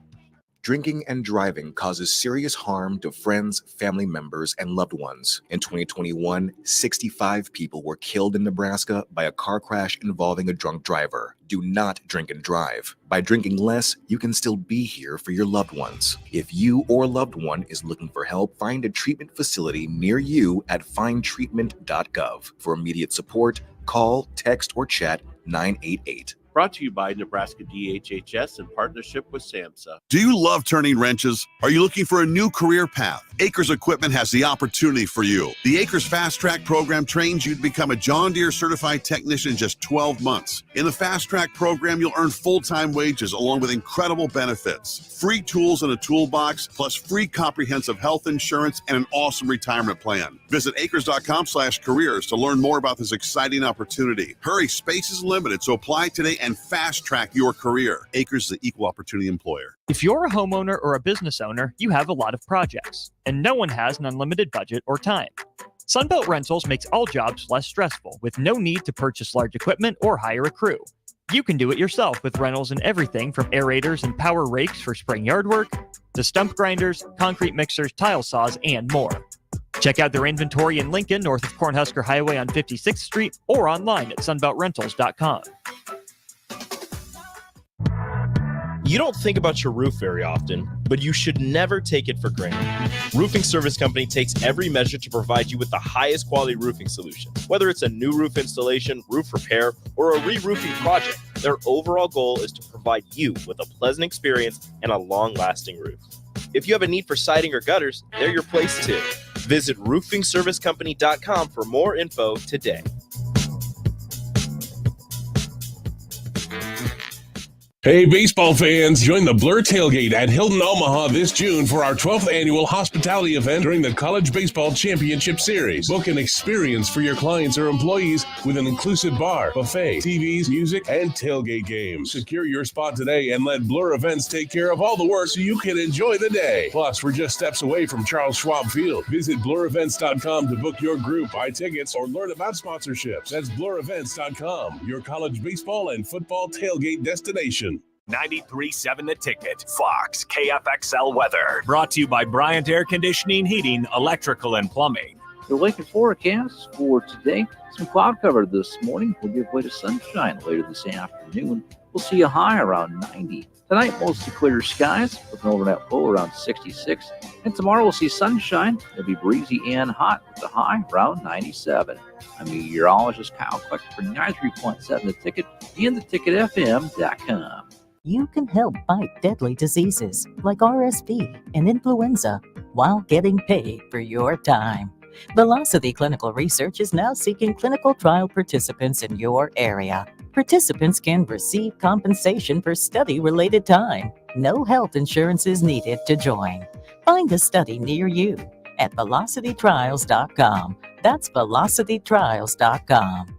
Drinking and driving causes serious harm to friends, family members, and loved ones. In 2021, 65 people were killed in Nebraska by a car crash involving a drunk driver. Do not drink and drive. By drinking less, you can still be here for your loved ones. If you or loved one is looking for help, find a treatment facility near you at findtreatment.gov. For immediate support, call, text, or chat 988. Brought to you by Nebraska DHHS in partnership with SAMHSA. Do you love turning wrenches? Are you looking for a new career path? Acres Equipment has the opportunity for you. The Acres Fast Track program trains you to become a John Deere certified technician in just 12 months. In the Fast Track program, you'll earn full-time wages along with incredible benefits, free tools and a toolbox, plus free comprehensive health insurance and an awesome retirement plan. Visit acres.com/careers to learn more about this exciting opportunity. Hurry, space is limited, so apply today and fast track your career. Acres is an equal opportunity employer. If you're a homeowner or a business owner, you have a lot of projects, and no one has an unlimited budget or time. Sunbelt Rentals makes all jobs less stressful with no need to purchase large equipment or hire a crew. You can do it yourself with rentals and everything from aerators and power rakes for spring yard work to stump grinders, concrete mixers, tile saws, and more. Check out their inventory in Lincoln, north of Cornhusker Highway on 56th Street, or online at sunbeltrentals.com. You don't think about your roof very often, but you should never take it for granted. Roofing Service Company takes every measure to provide you with the highest quality roofing solution. Whether it's a new roof installation, roof repair, or a re-roofing project, their overall goal is to provide you with a pleasant experience and a long-lasting roof. If you have a need for siding or gutters, they're your place too. Visit roofingservicecompany.com for more info today. Hey, baseball fans, join the Blur Tailgate at Hilton Omaha this June for our 12th annual hospitality event during the College Baseball Championship Series. Book an experience for your clients or employees with an inclusive bar, buffet, TVs, music, and tailgate games. Secure your spot today and let Blur Events take care of all the work so you can enjoy the day. Plus, we're just steps away from Charles Schwab Field. Visit blurevents.com to book your group, buy tickets, or learn about sponsorships. That's blurevents.com, your college baseball and football tailgate destination. 93.7 The Ticket, Fox, KFXL weather. Brought to you by Bryant Air Conditioning, Heating, Electrical, and Plumbing. The Lincoln forecast for today, some cloud cover this morning will give way to sunshine later this afternoon. We'll see a high around 90. Tonight, mostly clear skies with an overnight low around 66. And tomorrow, we'll see sunshine. It'll be breezy and hot with a high around 97. I'm meteorologist Kyle Clark for 93.7 The Ticket and theticketfm.com. You can help fight deadly diseases like RSV and influenza while getting paid for your time. Velocity Clinical Research is now seeking clinical trial participants in your area. Participants can receive compensation for study-related time. No health insurance is needed to join. Find a study near you at velocitytrials.com. That's velocitytrials.com.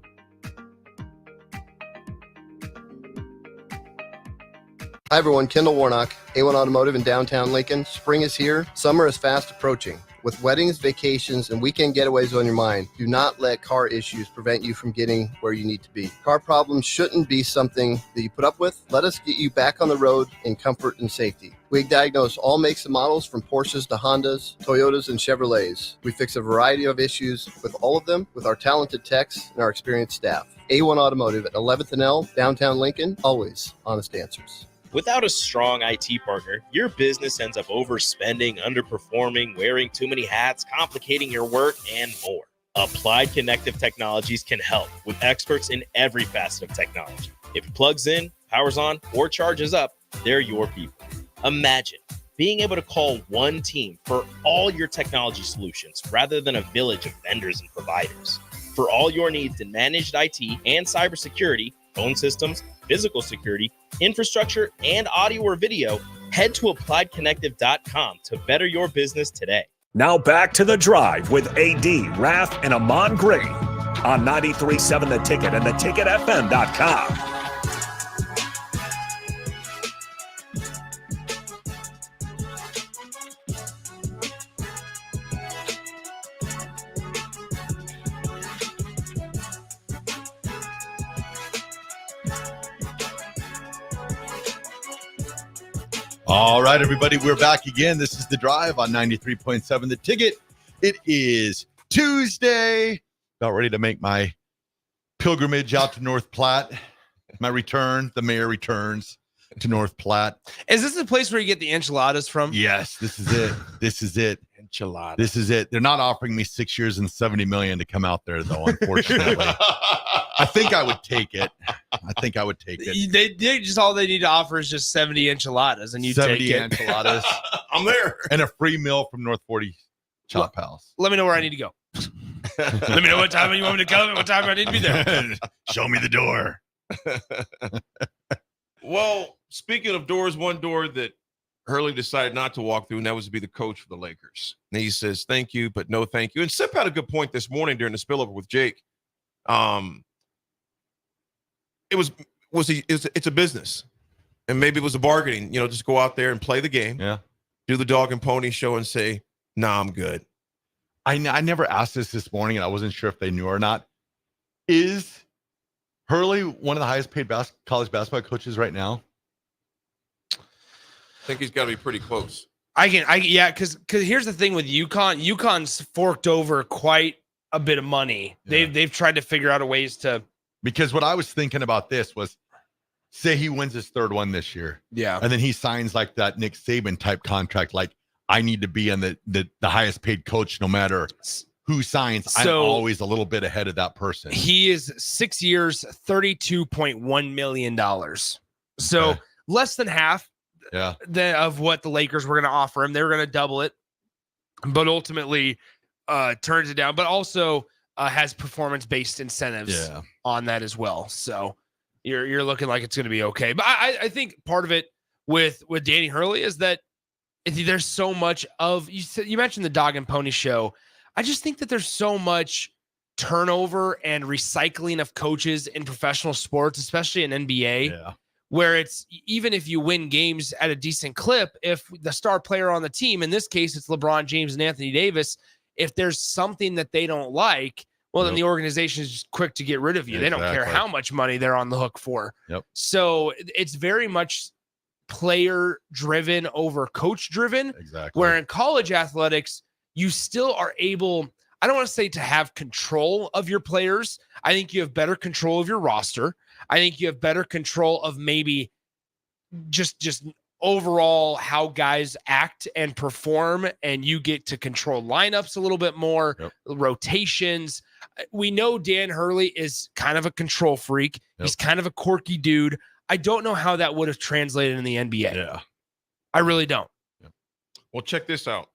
Hi everyone, Kendall Warnock, A1 Automotive in downtown Lincoln. Spring is here. Summer is fast approaching. With weddings, vacations, and weekend getaways on your mind, do not let car issues prevent you from getting where you need to be. Car problems shouldn't be something that you put up with. Let us get you back on the road in comfort and safety. We diagnose all makes and models from Porsches to Hondas, Toyotas, and Chevrolets. We fix a variety of issues with all of them with our talented techs and our experienced staff. A1 Automotive at 11th and L, downtown Lincoln, always honest answers. Without a strong IT partner, your business ends up overspending, underperforming, wearing too many hats, complicating your work, and more. Applied Connective Technologies can help with experts in every facet of technology. If it plugs in, powers on, or charges up, they're your people. Imagine being able to call one team for all your technology solutions rather than a village of vendors and providers. For all your needs in managed IT and cybersecurity, phone systems, physical security, infrastructure, and audio or video, head to appliedconnective.com to better your business today. Now back to The Drive with AD, Raff, and Ahman Gray on 93.7 The Ticket and theticketfm.com. All right, everybody, we're back again. This is The Drive on 93.7 The Ticket. It is Tuesday. About ready to make my pilgrimage out to North Platte. My return, the mayor returns to North Platte. Is this the place where you get the enchiladas from? Yes, this is it. This is it. Enchiladas. This is it. They're not offering me 6 years and $70 million to come out there, though, unfortunately. I think I would take it. They just all they need to offer is just 70 enchiladas, and you 70 take it. enchiladas. I'm there. And a free meal from North 40 Chop House. Let me know where I need to go. Let me know what time you want me to come and what time I need to be there. Show me the door. Well, speaking of doors, one door that Hurley decided not to walk through, and that was to be the coach for the Lakers. And he says, thank you, but no thank you. And Sip had a good point this morning during the spillover with Jake. It's a business, and maybe it was a bargaining, just go out there and play the game. Yeah. Do the dog and pony show and say, nah, I'm good. I never asked this morning, and I wasn't sure if they knew or not. Is Hurley one of the highest paid college basketball coaches right now? I think he's got to be pretty close. Because here's the thing with UConn. UConn's forked over quite a bit of money. Yeah. They've tried to figure out a ways to. Because what I was thinking about this was, say he wins his third one this year. Yeah. And then he signs like that Nick Saban type contract. Like, I need to be on the highest paid coach no matter who signs. I'm always a little bit ahead of that person. He is 6 years, $32.1 million. So less than half of what the Lakers were going to offer him. They were going to double it, but ultimately turns it down. But also has performance-based incentives on that as well. So you're looking like it's going to be okay. But I think part of it with Danny Hurley is that there's so much of you mentioned the dog and pony show. I just think that there's so much turnover and recycling of coaches in professional sports, especially in NBA, where it's even if you win games at a decent clip, if the star player on the team, in this case, it's LeBron James and Anthony Davis, if there's something that they don't like, well, then the organization is just quick to get rid of you. They don't care how much money they're on the hook for. So it's very much player driven over coach driven. Exactly. Where in college athletics, you still are able, I don't want to say to have control of your players. I think you have better control of your roster. I think you have better control of maybe just overall how guys act and perform, and you get to control lineups a little bit more, rotations. We know Dan Hurley is kind of a control freak. He's kind of a quirky dude. I don't know how that would have translated in the NBA. Yeah. I really don't. Well, check this out.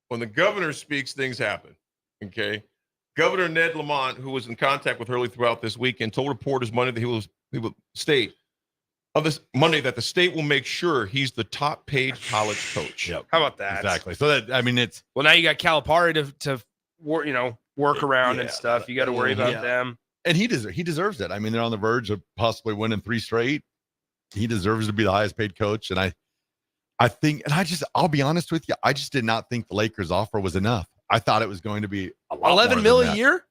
When the governor speaks, things happen. Okay. Governor Ned Lamont, who was in contact with Hurley throughout this weekend, told reporters Monday that he will state of this Monday that the state will make sure he's the top paid college coach. Yep. How about that? Exactly. So that, I mean, it's, well, now you got Calipari to work around and stuff. You got to worry about them. And he deserves it. I mean, they're on the verge of possibly winning 3 straight. He deserves to be the highest paid coach. And I think, and I'll be honest with you, I just did not think the Lakers offer was enough. I thought it was going to be a lot 11 more mil than a that. year.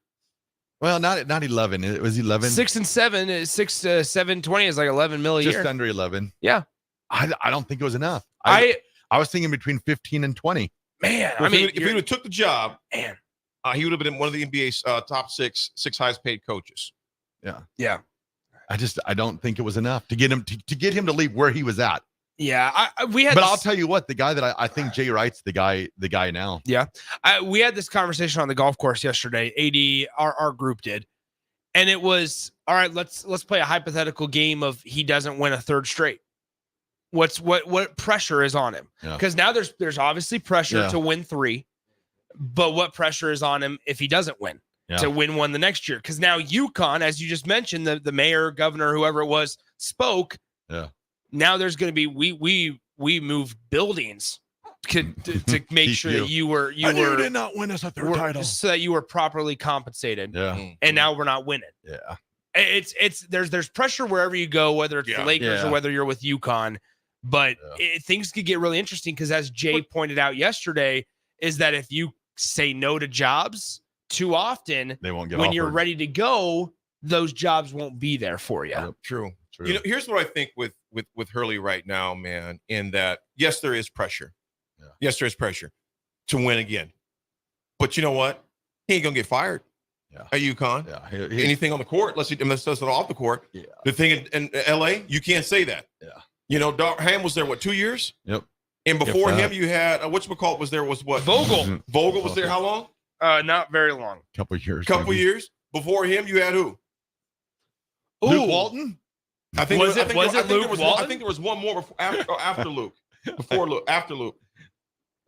Well, not 11. It was 11. 6 and 7, 6 to 720 is like 11 mil a year. Just under 11. Yeah. I don't think it was enough. I was thinking between 15 and 20. Man, Well, I mean, if he would have took the job, man, he would have been one of the NBA's top six highest paid coaches. Yeah. Yeah. I don't think it was enough to get him to leave where he was at. Yeah, but I'll tell you what, the guy that I think Jay Wright's the guy now. Yeah, we had this conversation on the golf course yesterday. AD, our group did, and it was all right. Let's play a hypothetical game of he doesn't win a third straight. What pressure is on him? Because now there's obviously pressure to win 3, but what pressure is on him if he doesn't win to win 1 the next year? Because now UConn, as you just mentioned, the mayor, governor, whoever it was, spoke. Yeah. Now there's going to be we move buildings to make sure that you did not win us a third title, so that you were properly compensated. Yeah. And now we're not winning. Yeah. There's pressure wherever you go, whether it's the Lakers or whether you're with UConn. But things could get really interesting because, as Jay pointed out yesterday, is that if you say no to jobs too often, they won't get when offered. you're ready to go, those jobs won't be there for you. True. You know, here's what I think with Hurley right now, man, in that, yes, there is pressure. Yeah. Yes, there is pressure to win again. But you know what? He ain't going to get fired at UConn. Yeah. Anything on the court, let's does it off the court. Yeah. The thing in LA, you can't say that. Yeah. You know, Ham was there, 2 years? Yep. And before him, you had, whatchamacallit was there, was what? Vogel. Vogel was there how long? Not very long. Couple years. Years. Before him, you had who? Luke Walton? I think was it Luke Walton? I think there was one more after Luke. After Luke.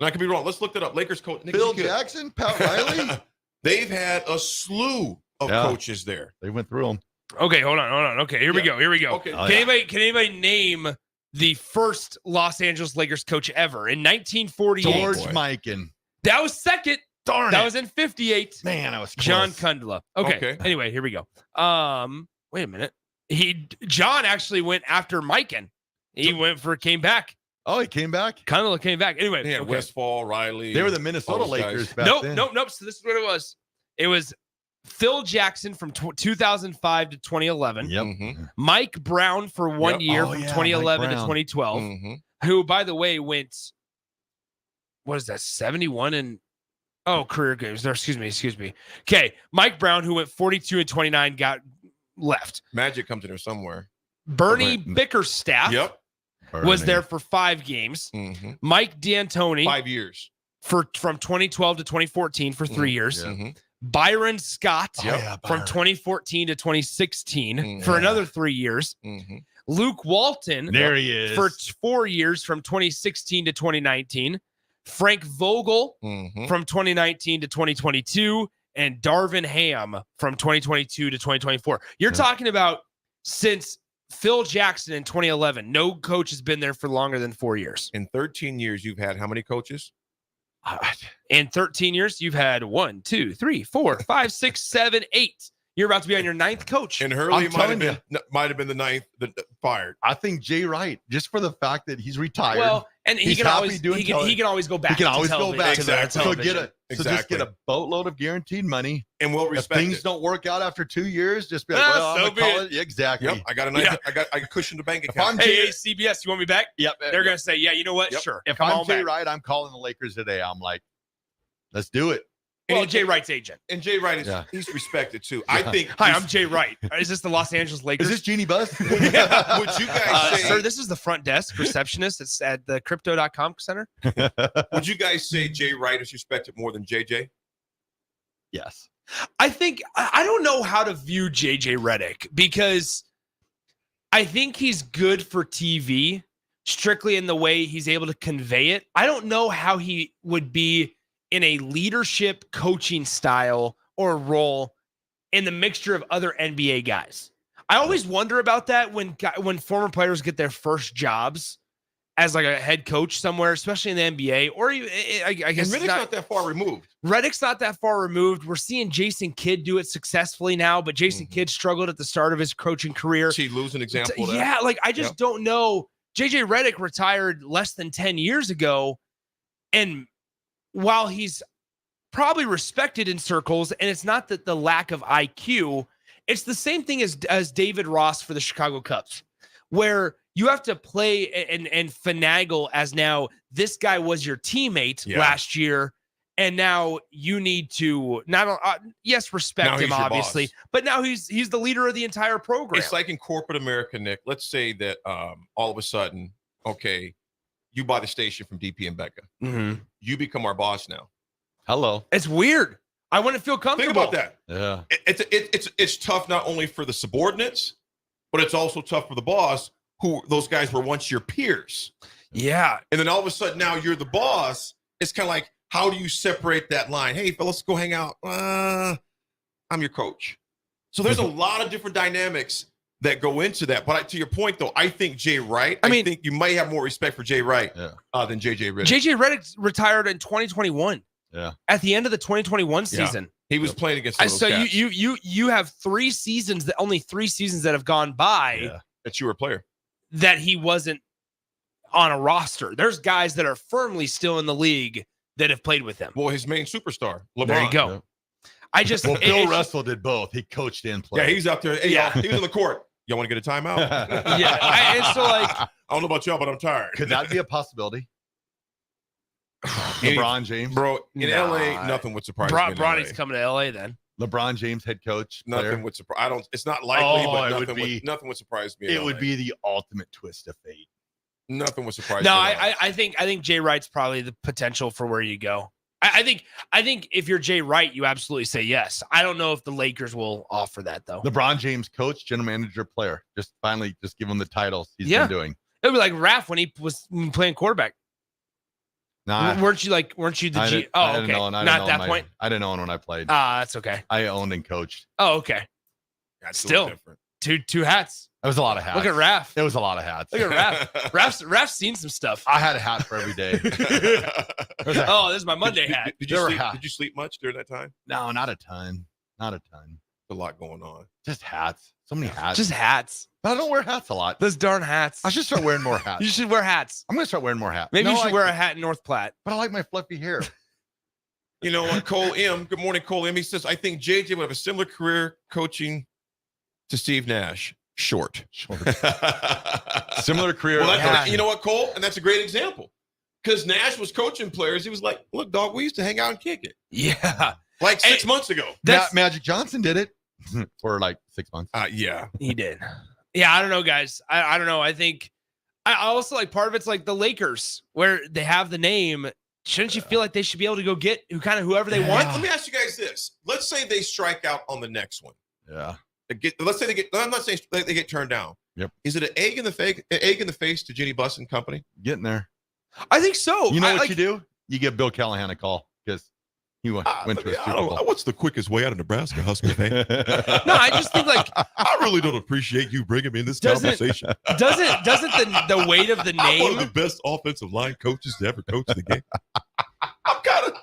And I could be wrong. Let's look that up. Lakers coach Phil Jackson, Pat Riley. They've had a slew of coaches there. They went through them. Okay, hold on. Okay, here we go. Okay. Can anybody name the first Los Angeles Lakers coach ever in 1948? George Mikan. That was second. Darn that it. was in 58. Man, I was close. John Kundla. Okay. Anyway, here we go. Wait a minute. John actually went after Mikan. He came back. Oh, he came back? Kundla came back. Anyway. Yeah, Westfall, Riley. They were the Minnesota Lakers back then. Nope. So this is what it was. It was Phil Jackson from 2005 to 2011. Yep. Mm-hmm. Mike Brown for 1 year from 2011 to 2012. Mm-hmm. Who, by the way, went, what is that, 71 and career games. Excuse me. Okay. Mike Brown, who went 42 and 29, got left. Magic comes in there somewhere. Bernie Bickerstaff was there for 5 games. Mm-hmm. Mike D'Antoni 5 years from 2012 to 2014 for 3 years. Mm-hmm. Byron Scott from 2014 to 2016 for another 3 years. Mm-hmm. Luke Walton there he is for 4 years from 2016 to 2019. Frank Vogel from 2019 to 2022. And Darvin Ham from 2022 to 2024. You're talking about since Phil Jackson in 2011, no coach has been there for longer than 4 years. In 13 years, you've had how many coaches? In 13 years, you've had 1, 2, 3, 4, 5, 6, 7, 8. You're about to be on your 9th coach. And Hurley might have been the 9th fired. I think Jay Wright, just for the fact that he's retired. Well, and he can always go back. He can always go back. Exactly. So just get a boatload of guaranteed money. And we'll respect if things don't work out after 2 years, just be like, I'm gonna call it. Exactly. Yep. I got a nice, I cushioned the bank account. Hey, CBS, you want me back? Yep. They're gonna say, yeah, you know what? Yep. Sure. If I'm Jay Wright, I'm calling the Lakers today. I'm like, Let's do it. Well, Jay Wright's agent. And Jay Wright is he's respected too. I think. Hi, I'm Jay Wright. Is this the Los Angeles Lakers? Is this Jeannie Buzz? Would you guys say, sir, this is the front desk receptionist. It's at the crypto.com center. Would you guys say Jay Wright is respected more than JJ? Yes. I think I don't know how to view JJ Redick because I think he's good for TV strictly in the way he's able to convey it. I don't know how he would be in a leadership coaching style or role in the mixture of other NBA guys. I always wonder about that when former players get their first jobs as like a head coach somewhere, especially in the NBA, or even, I guess Redick's not that far removed. Redick's not that far removed. We're seeing Jason Kidd do it successfully now, but Jason Kidd struggled at the start of his coaching career. She lose an example of that. Yeah, like I just don't know. JJ Redick retired less than 10 years ago, and while he's probably respected in circles, and it's not that the lack of IQ, it's the same thing as David Ross for the Chicago Cubs, where you have to play and finagle as now this guy was your teammate last year, and now you need to respect him obviously, boss. but now he's the leader of the entire program. It's like in corporate America, Nick. Let's say that all of a sudden, okay, you buy the station from DP and Becca. Mm-hmm. You become our boss now. Hello. It's weird. I wouldn't feel comfortable. Think about that. Yeah. It's tough not only for the subordinates, but it's also tough for the boss, who those guys were once your peers. Yeah. And then all of a sudden now you're the boss. It's kind of like, how do you separate that line? Hey, fellas, go hang out. I'm your coach. So there's a lot of different dynamics that go into that. But to your point, though, I think Jay Wright, I think you might have more respect for Jay Wright than JJ Redick. JJ Redick retired in 2021. Yeah. At the end of the 2021 season. He was playing against those so cats. you have only three seasons that have gone by that you were a player. That he wasn't on a roster. There's guys that are firmly still in the league that have played with him. Well, his main superstar, LeBron. There you go. Yeah. Bill Russell did both. He coached and played. Yeah, he's out there. Hey, y'all, he was on the court. Y'all want to get a timeout? And so I don't know about y'all, but I'm tired. Could that be a possibility? LeBron James, bro. In LA, nothing would surprise me. Bronny's coming to LA then. LeBron James, head coach. Nothing would surprise. I don't. It's not likely, but nothing would surprise me. It would be the ultimate twist of fate. Nothing would surprise me. No, I think Jay Wright's probably the potential for where you go. I think if you're Jay Wright, you absolutely say yes. I don't know if the Lakers will offer that though. LeBron James, coach, general manager, player. Just give him the titles he's been doing. It would be like Raff when he was playing quarterback. Nah, weren't you the G? Oh, okay. Not at that point. I didn't own when I played. That's okay. I owned and coached. Oh, okay. That's still different. Two hats. It was a lot of hats. Look at Raff. It was a lot of hats. Look at Raff. Raff's seen some stuff. I had a hat for every day. Oh, this is my Monday hat. Did you sleep much during that time? No, not a ton. A lot going on. Just hats. So many hats. Just hats. But I don't wear hats a lot. Those darn hats. I should start wearing more hats. You should wear hats. I'm going to start wearing more hats. Maybe you should wear a hat in North Platte. But I like my fluffy hair. You know what, Cole M. Good morning, Cole M. He says, I think JJ would have a similar career coaching to Steve Nash. Short. Similar career. Well, you know what, Cole? And that's a great example. Because Nash was coaching players. He was like, look, dog, we used to hang out and kick it. Yeah. Like 6 months ago. Magic Johnson did it for like 6 months. Yeah. He did. Yeah, I don't know, guys. I don't know. I think I also like part of it's like the Lakers where they have the name. Shouldn't you feel like they should be able to go get whoever they want? Let me ask you guys this. Let's say they strike out on the next one. Yeah. Let's say I'm not saying they get turned down. Yep. Is it an egg in the face to Ginny Buss and company? Getting there. I think so. You know what you do? You give Bill Callahan a call because he went to a Super Bowl. What's the quickest way out of Nebraska, Husker fan? No, I just think like I really don't appreciate you bringing me in this conversation. Doesn't the weight of the name? I'm one of the best offensive line coaches to ever coach the game. I'm kind of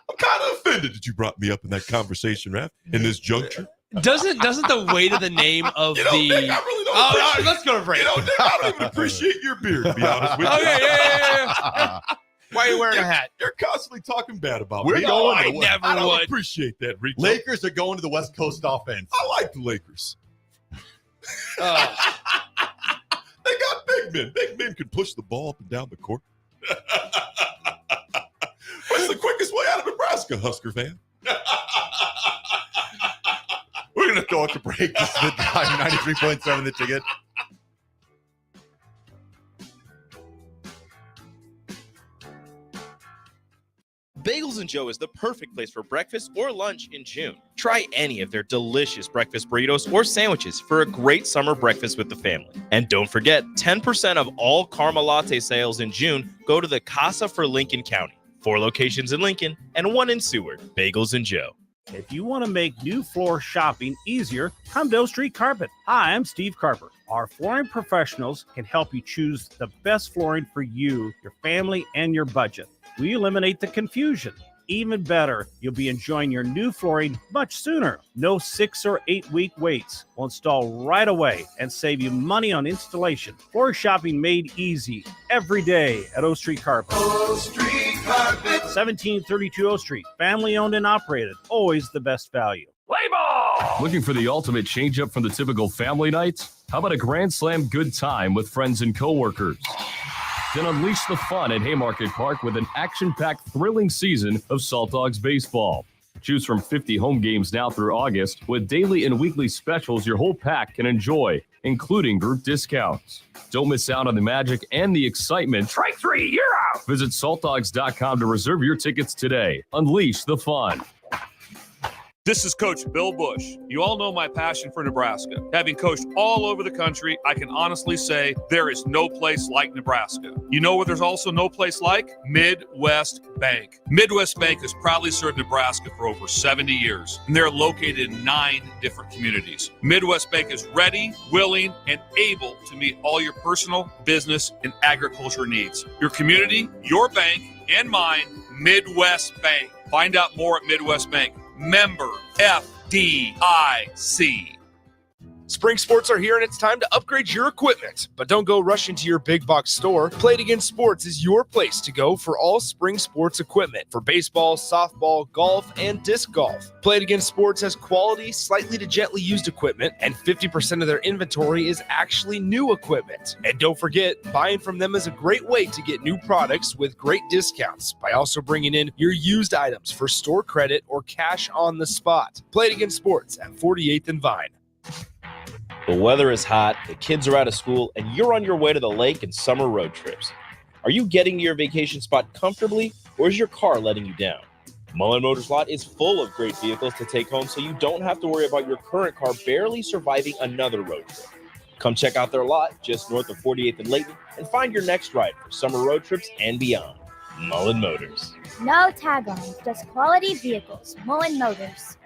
offended that you brought me up in that conversation, Raff, in this juncture. Doesn't the weight of the name of Nick, I really don't let's go to break. Nick, I don't even appreciate your beard, to be honest with you. Okay, yeah. Why are you wearing a hat? You're constantly talking bad about We're me. going I to never I would. would. Appreciate that, Rico. Lakers are going to the West Coast offense. I like the Lakers. They got big men. Big men can push the ball up and down the court. What's the quickest way out of Nebraska? Nebraska Husker fan. We're going to throw it to break. This is the Drive 93.7 The Ticket. Bagels and Joe is the perfect place for breakfast or lunch in June. Try any of their delicious breakfast burritos or sandwiches for a great summer breakfast with the family. And don't forget, 10% of all caramel latte sales in June go to the Casa for Lincoln County. 4 locations in Lincoln and 1 in Seward. Bagels and Joe. If you want to make new floor shopping easier, come to O Street Carpet. Hi, I'm Steve Carper. Our flooring professionals can help you choose the best flooring for you, your family, and your budget. We eliminate the confusion. Even better, you'll be enjoying your new flooring much sooner. No 6 or 8 week waits. We'll install right away and save you money on installation. Floor shopping made easy every day at O Street Carpet. O Street Carpet. 1732 O Street. Family owned and operated. Always the best value. Play ball! Looking for the ultimate change-up from the typical family night? How about a Grand Slam good time with friends and coworkers? Then unleash the fun at Haymarket Park with an action-packed, thrilling season of Salt Dogs baseball. Choose from 50 home games now through August with daily and weekly specials your whole pack can enjoy, including group discounts. Don't miss out on the magic and the excitement. Strike 3, you're out! Visit saltdogs.com to reserve your tickets today. Unleash the fun. This is Coach Bill Bush. You all know my passion for Nebraska. Having coached all over the country, I can honestly say there is no place like Nebraska. You know where there's also no place like? Midwest Bank. Midwest Bank has proudly served Nebraska for over 70 years, and they're located in 9 different communities. Midwest Bank is ready, willing, and able to meet all your personal, business, and agriculture needs. Your community, your bank, and mine, Midwest Bank. Find out more at Midwest Bank. Member FDIC. Spring sports are here and it's time to upgrade your equipment. But don't go rushing to your big box store. Play It Again Sports is your place to go for all spring sports equipment for baseball, softball, golf, and disc golf. Play It Again Sports has quality, slightly to gently used equipment, and 50% of their inventory is actually new equipment. And don't forget, buying from them is a great way to get new products with great discounts by also bringing in your used items for store credit or cash on the spot. Play It Again Sports at 48th and Vine. The weather is hot, the kids are out of school, and you're on your way to the lake and summer road trips. Are you getting to your vacation spot comfortably, or is your car letting you down? Mullen Motors Lot is full of great vehicles to take home so you don't have to worry about your current car barely surviving another road trip. Come check out their lot just north of 48th and Layton and find your next ride for summer road trips and beyond. Mullen Motors. No taglines, just quality vehicles. Mullen Motors.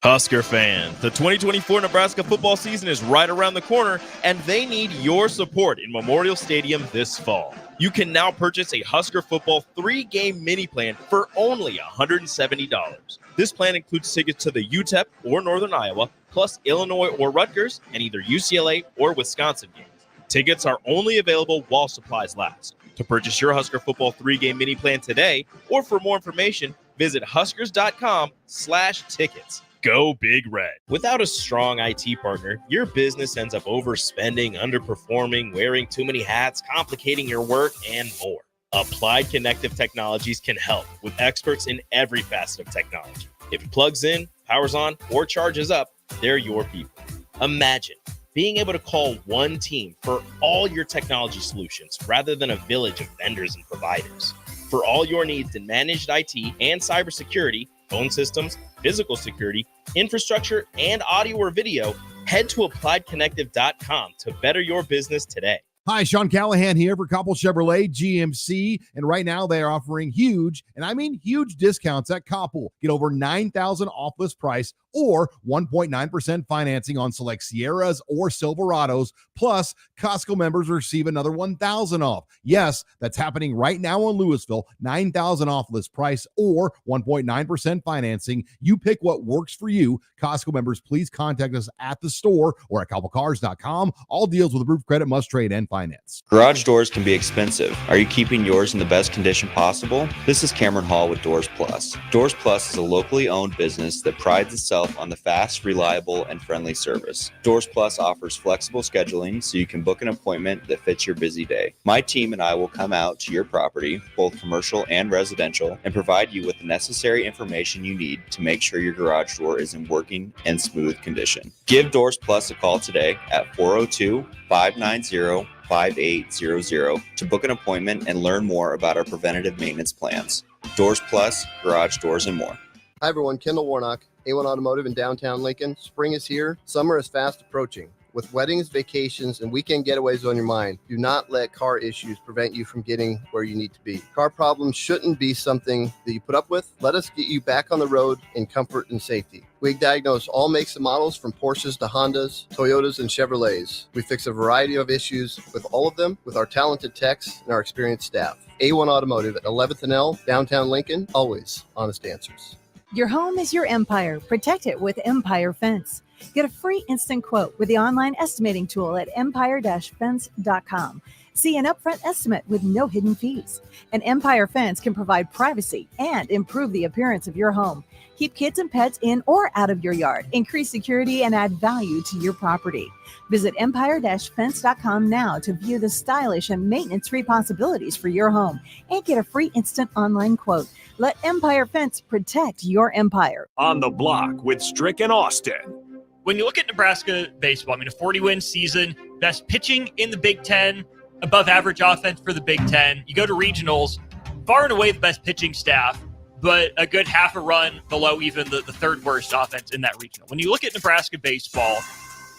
Husker fans, the 2024 Nebraska football season is right around the corner, and they need your support in Memorial Stadium this fall. You can now purchase a Husker football 3-game mini plan for only $170. This plan includes tickets to the UTEP or Northern Iowa, plus Illinois or Rutgers, and either UCLA or Wisconsin games. Tickets are only available while supplies last. To purchase your Husker football 3-game mini plan today, or for more information, visit huskers.com/tickets. Go Big Red. Without a strong IT partner, your business ends up overspending, underperforming, wearing too many hats, complicating your work, and more. Applied Connective Technologies can help with experts in every facet of technology. If it plugs in, powers on, or charges up, they're your people. Imagine being able to call one team for all your technology solutions rather than a village of vendors and providers. For all your needs in managed IT and cybersecurity, phone systems, physical security, infrastructure, and audio or video, head to appliedconnective.com to better your business today. Hi, Sean Callahan here for Koppel Chevrolet GMC, and right now they are offering huge, and I mean huge discounts at Koppel. Get over $9,000 off list price or 1.9% financing on select Sierras or Silverados, plus Costco members receive another $1,000 off. Yes, that's happening right now in Louisville, $9,000 off list price or 1.9% financing. You pick what works for you. Costco members, please contact us at the store or at koppelcars.com. All deals with approved credit must trade and finance. Garage doors can be expensive. Are you keeping yours in the best condition possible? This is Cameron Hall with Doors Plus. Doors Plus is a locally owned business that prides itself itself on the fast, reliable, and friendly service. Doors Plus offers flexible scheduling so you can book an appointment that fits your busy day. My team and I will come out to your property, both commercial and residential, and provide you with the necessary information you need to make sure your garage door is in working and smooth condition. Give Doors Plus a call today at 402-590-5800 to book an appointment and learn more about our preventative maintenance plans. Doors Plus, garage doors, and more. Hi everyone, Kendall Warnock, A1 Automotive in downtown Lincoln. Spring is here. Summer is fast approaching. With weddings, vacations, and weekend getaways on your mind, do not let car issues prevent you from getting where you need to be. Car problems shouldn't be something that you put up with. Let us get you back on the road in comfort and safety. We diagnose all makes and models from Porsches to Hondas, Toyotas, and Chevrolets. We fix a variety of issues with all of them with our talented techs and our experienced staff. A1 Automotive at 11th and L, downtown Lincoln, always honest answers. Your home is your empire. Protect it with Empire Fence. Get a free instant quote with the online estimating tool at empire-fence.com. See an upfront estimate with no hidden fees. An Empire Fence can provide privacy and improve the appearance of your home. Keep kids and pets in or out of your yard. Increase security and add value to your property. Visit empire-fence.com now to view the stylish and maintenance-free possibilities for your home and get a free instant online quote. Let Empire Fence protect your empire. On the Block with Strick and Austin. When you look at Nebraska baseball, a 40-win season, best pitching in the Big Ten, above average offense for the Big Ten. You go to regionals, far and away the best pitching staff, but a good half a run below even the third worst offense in that regional. When you look at Nebraska baseball,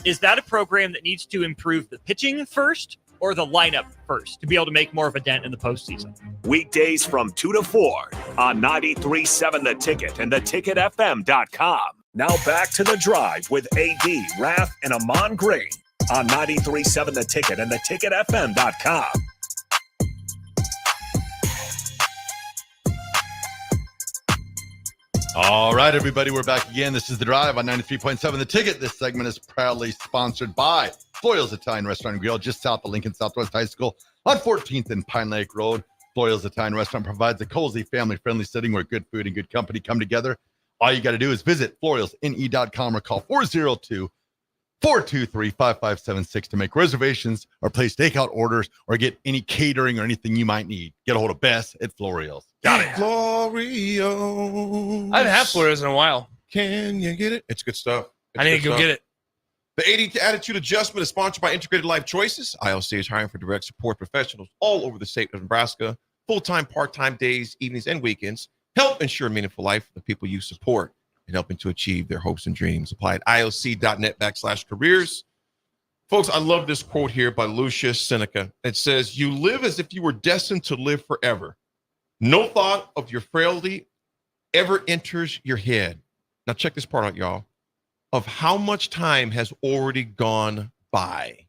is that a program that needs to improve the pitching first or the lineup first to be able to make more of a dent in the postseason? Weekdays from 2 to 4 on 93.7 The Ticket and theticketfm.com. Now back to The Drive with AD, Raff, and Ahman Green on 93.7 The Ticket and theticketfm.com. All right, everybody, we're back again. This is The Drive on 93.7 The Ticket. This segment is proudly sponsored by Floyal's Italian Restaurant and Grill, just south of Lincoln Southwest High School on 14th and Pine Lake Road. Floyal's Italian Restaurant provides a cozy, family-friendly setting where good food and good company come together. All you got to do is visit FloyalsNE.com or call 402-423-5576 to make reservations or place takeout orders or get any catering or anything you might need. Get a hold of Bess at Florial's. Got it. Florial's. I haven't had Florial's in a while. Can you get it? It's good stuff. I need to go get it. The 80 Attitude Adjustment is sponsored by Integrated Life Choices. ILC is hiring for direct support professionals all over the state of Nebraska, full-time, part-time days, evenings, and weekends. Help ensure a meaningful life for the people you support and helping to achieve their hopes and dreams. Apply at ILC.net/careers. Folks, I love this quote here by Lucius Seneca. It says, "You live as if you were destined to live forever. No thought of your frailty ever enters your head." Now check this part out, y'all. Of how much time has already gone by.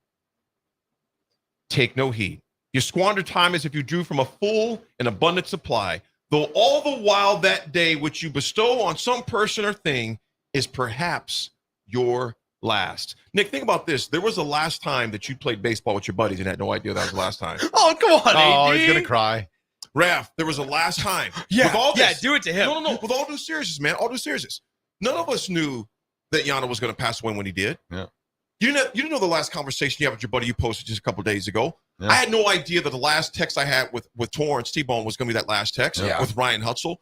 Take no heed. You squander time as if you drew from a full and abundant supply, though all the while that day which you bestow on some person or thing is perhaps your last. Nick, think about this. There was a last time that you played baseball with your buddies and had no idea that was the last time. Oh, come on, Oh, AD. he's going to cry. Raff, there was a last time. Yeah, With all this, yeah, do it to him. No. With all due seriousness, man, all due seriousness. None of us knew that Yana was going to pass away when he did. Yeah. You didn't know the last conversation you had with your buddy you posted just a couple of days ago. Yeah. I had no idea that the last text I had with Torrance T-Bone was going to be that last text with Ryan Hutzel.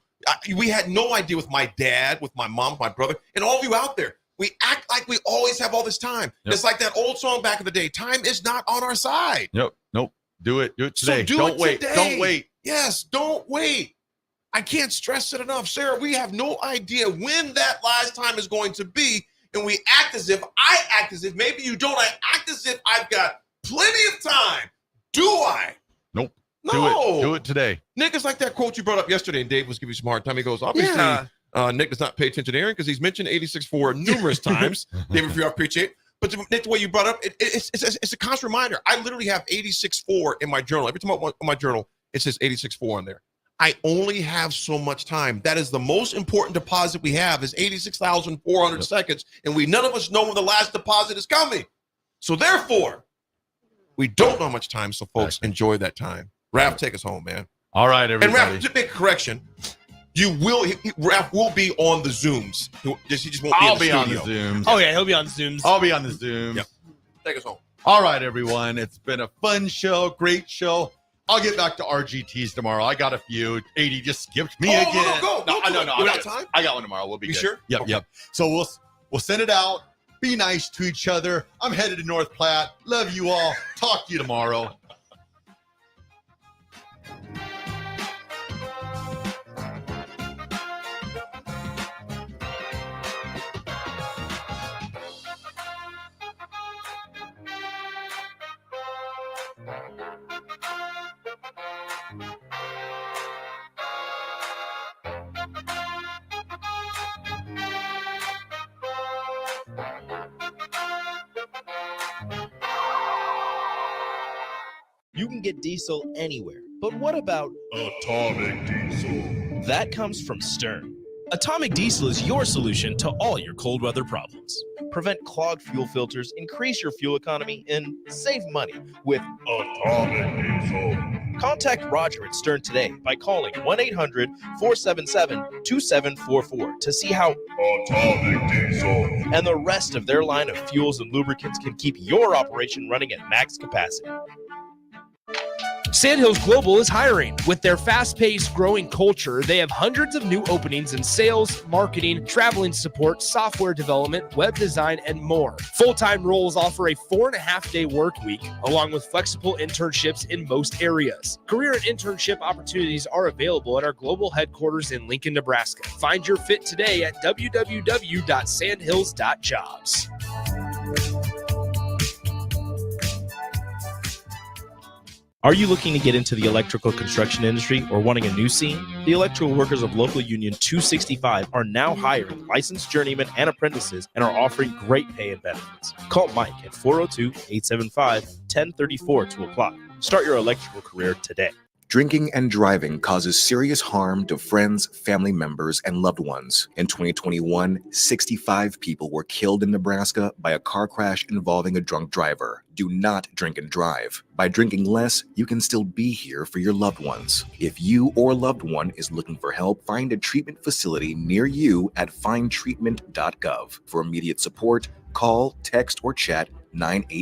We had no idea with my dad, with my mom, my brother, and all of you out there. We act like we always have all this time. Yep. It's like that old song back in the day. Time is not on our side. Nope. Do it today. So Don't wait. Don't wait. Yes, don't wait. I can't stress it enough. Sarah, we have no idea when that last time is going to be, and we act as if, maybe you don't, I act as if I've got plenty of time. Do I? Nope. No. Do it today. Nick, it's like that quote you brought up yesterday, and Dave was giving you some hard time. He goes, obviously, Nick does not pay attention to Aaron because he's mentioned 86.4 numerous times. David, if you appreciate it. But Nick, the way you brought up, it's a constant reminder. I literally have 86.4 in my journal. Every time I open my journal, it says 86.4 on there. I only have so much time. That is the most important deposit we have is 86,400 seconds, and none of us know when the last deposit is coming. So therefore, we don't know how much time, so folks, enjoy that time. Raff, take us home, man. All right, everybody. And Raff, just make a correction. Raff will be on the Zooms. He just won't be. I'll in the be on the studio. Zooms. Oh yeah, he'll be on Zooms. I'll be on the Zooms. Yep. Take us home. All right, everyone. It's been a fun show, great show. I'll get back to RGTs tomorrow. I got a few. 80 just skipped me again. Go. No. We got time? I got one tomorrow. We'll be You good. sure? Yep, Okay. yep. So we'll send it out. Be nice to each other. I'm headed to North Platte. Love you all. Talk to you tomorrow. You can get diesel anywhere, but what about Atomic Diesel? that? Comes from Stern. Atomic Diesel is your solution to all your cold weather problems. Prevent clogged fuel filters, increase your fuel economy, and save money with Atomic Diesel. Contact Roger at Stern today by calling 1-800-477-2744 to see how Atomic Diesel and the rest of their line of fuels and lubricants can keep your operation running at max capacity. Sandhills Global is hiring. With their fast-paced, growing culture, they have hundreds of new openings in sales, marketing, traveling support, software development, web design, and more. Full-time roles offer a 4.5-day work week, along with flexible internships in most areas. Career and internship opportunities are available at our global headquarters in Lincoln, Nebraska. Find your fit today at www.sandhills.jobs. Are you looking to get into the electrical construction industry or wanting a new scene? The electrical workers of Local Union 265 are now hiring licensed journeymen and apprentices and are offering great pay and benefits. Call Mike at 402-875-1034 to apply. Start your electrical career today. Drinking and driving causes serious harm to friends, family members, and loved ones. In 2021, 65 people were killed in Nebraska by a car crash involving a drunk driver. Do not drink and drive. By drinking less, you can still be here for your loved ones. If you or a loved one is looking for help, find a treatment facility near you at findtreatment.gov. For immediate support, call, text, or chat 988.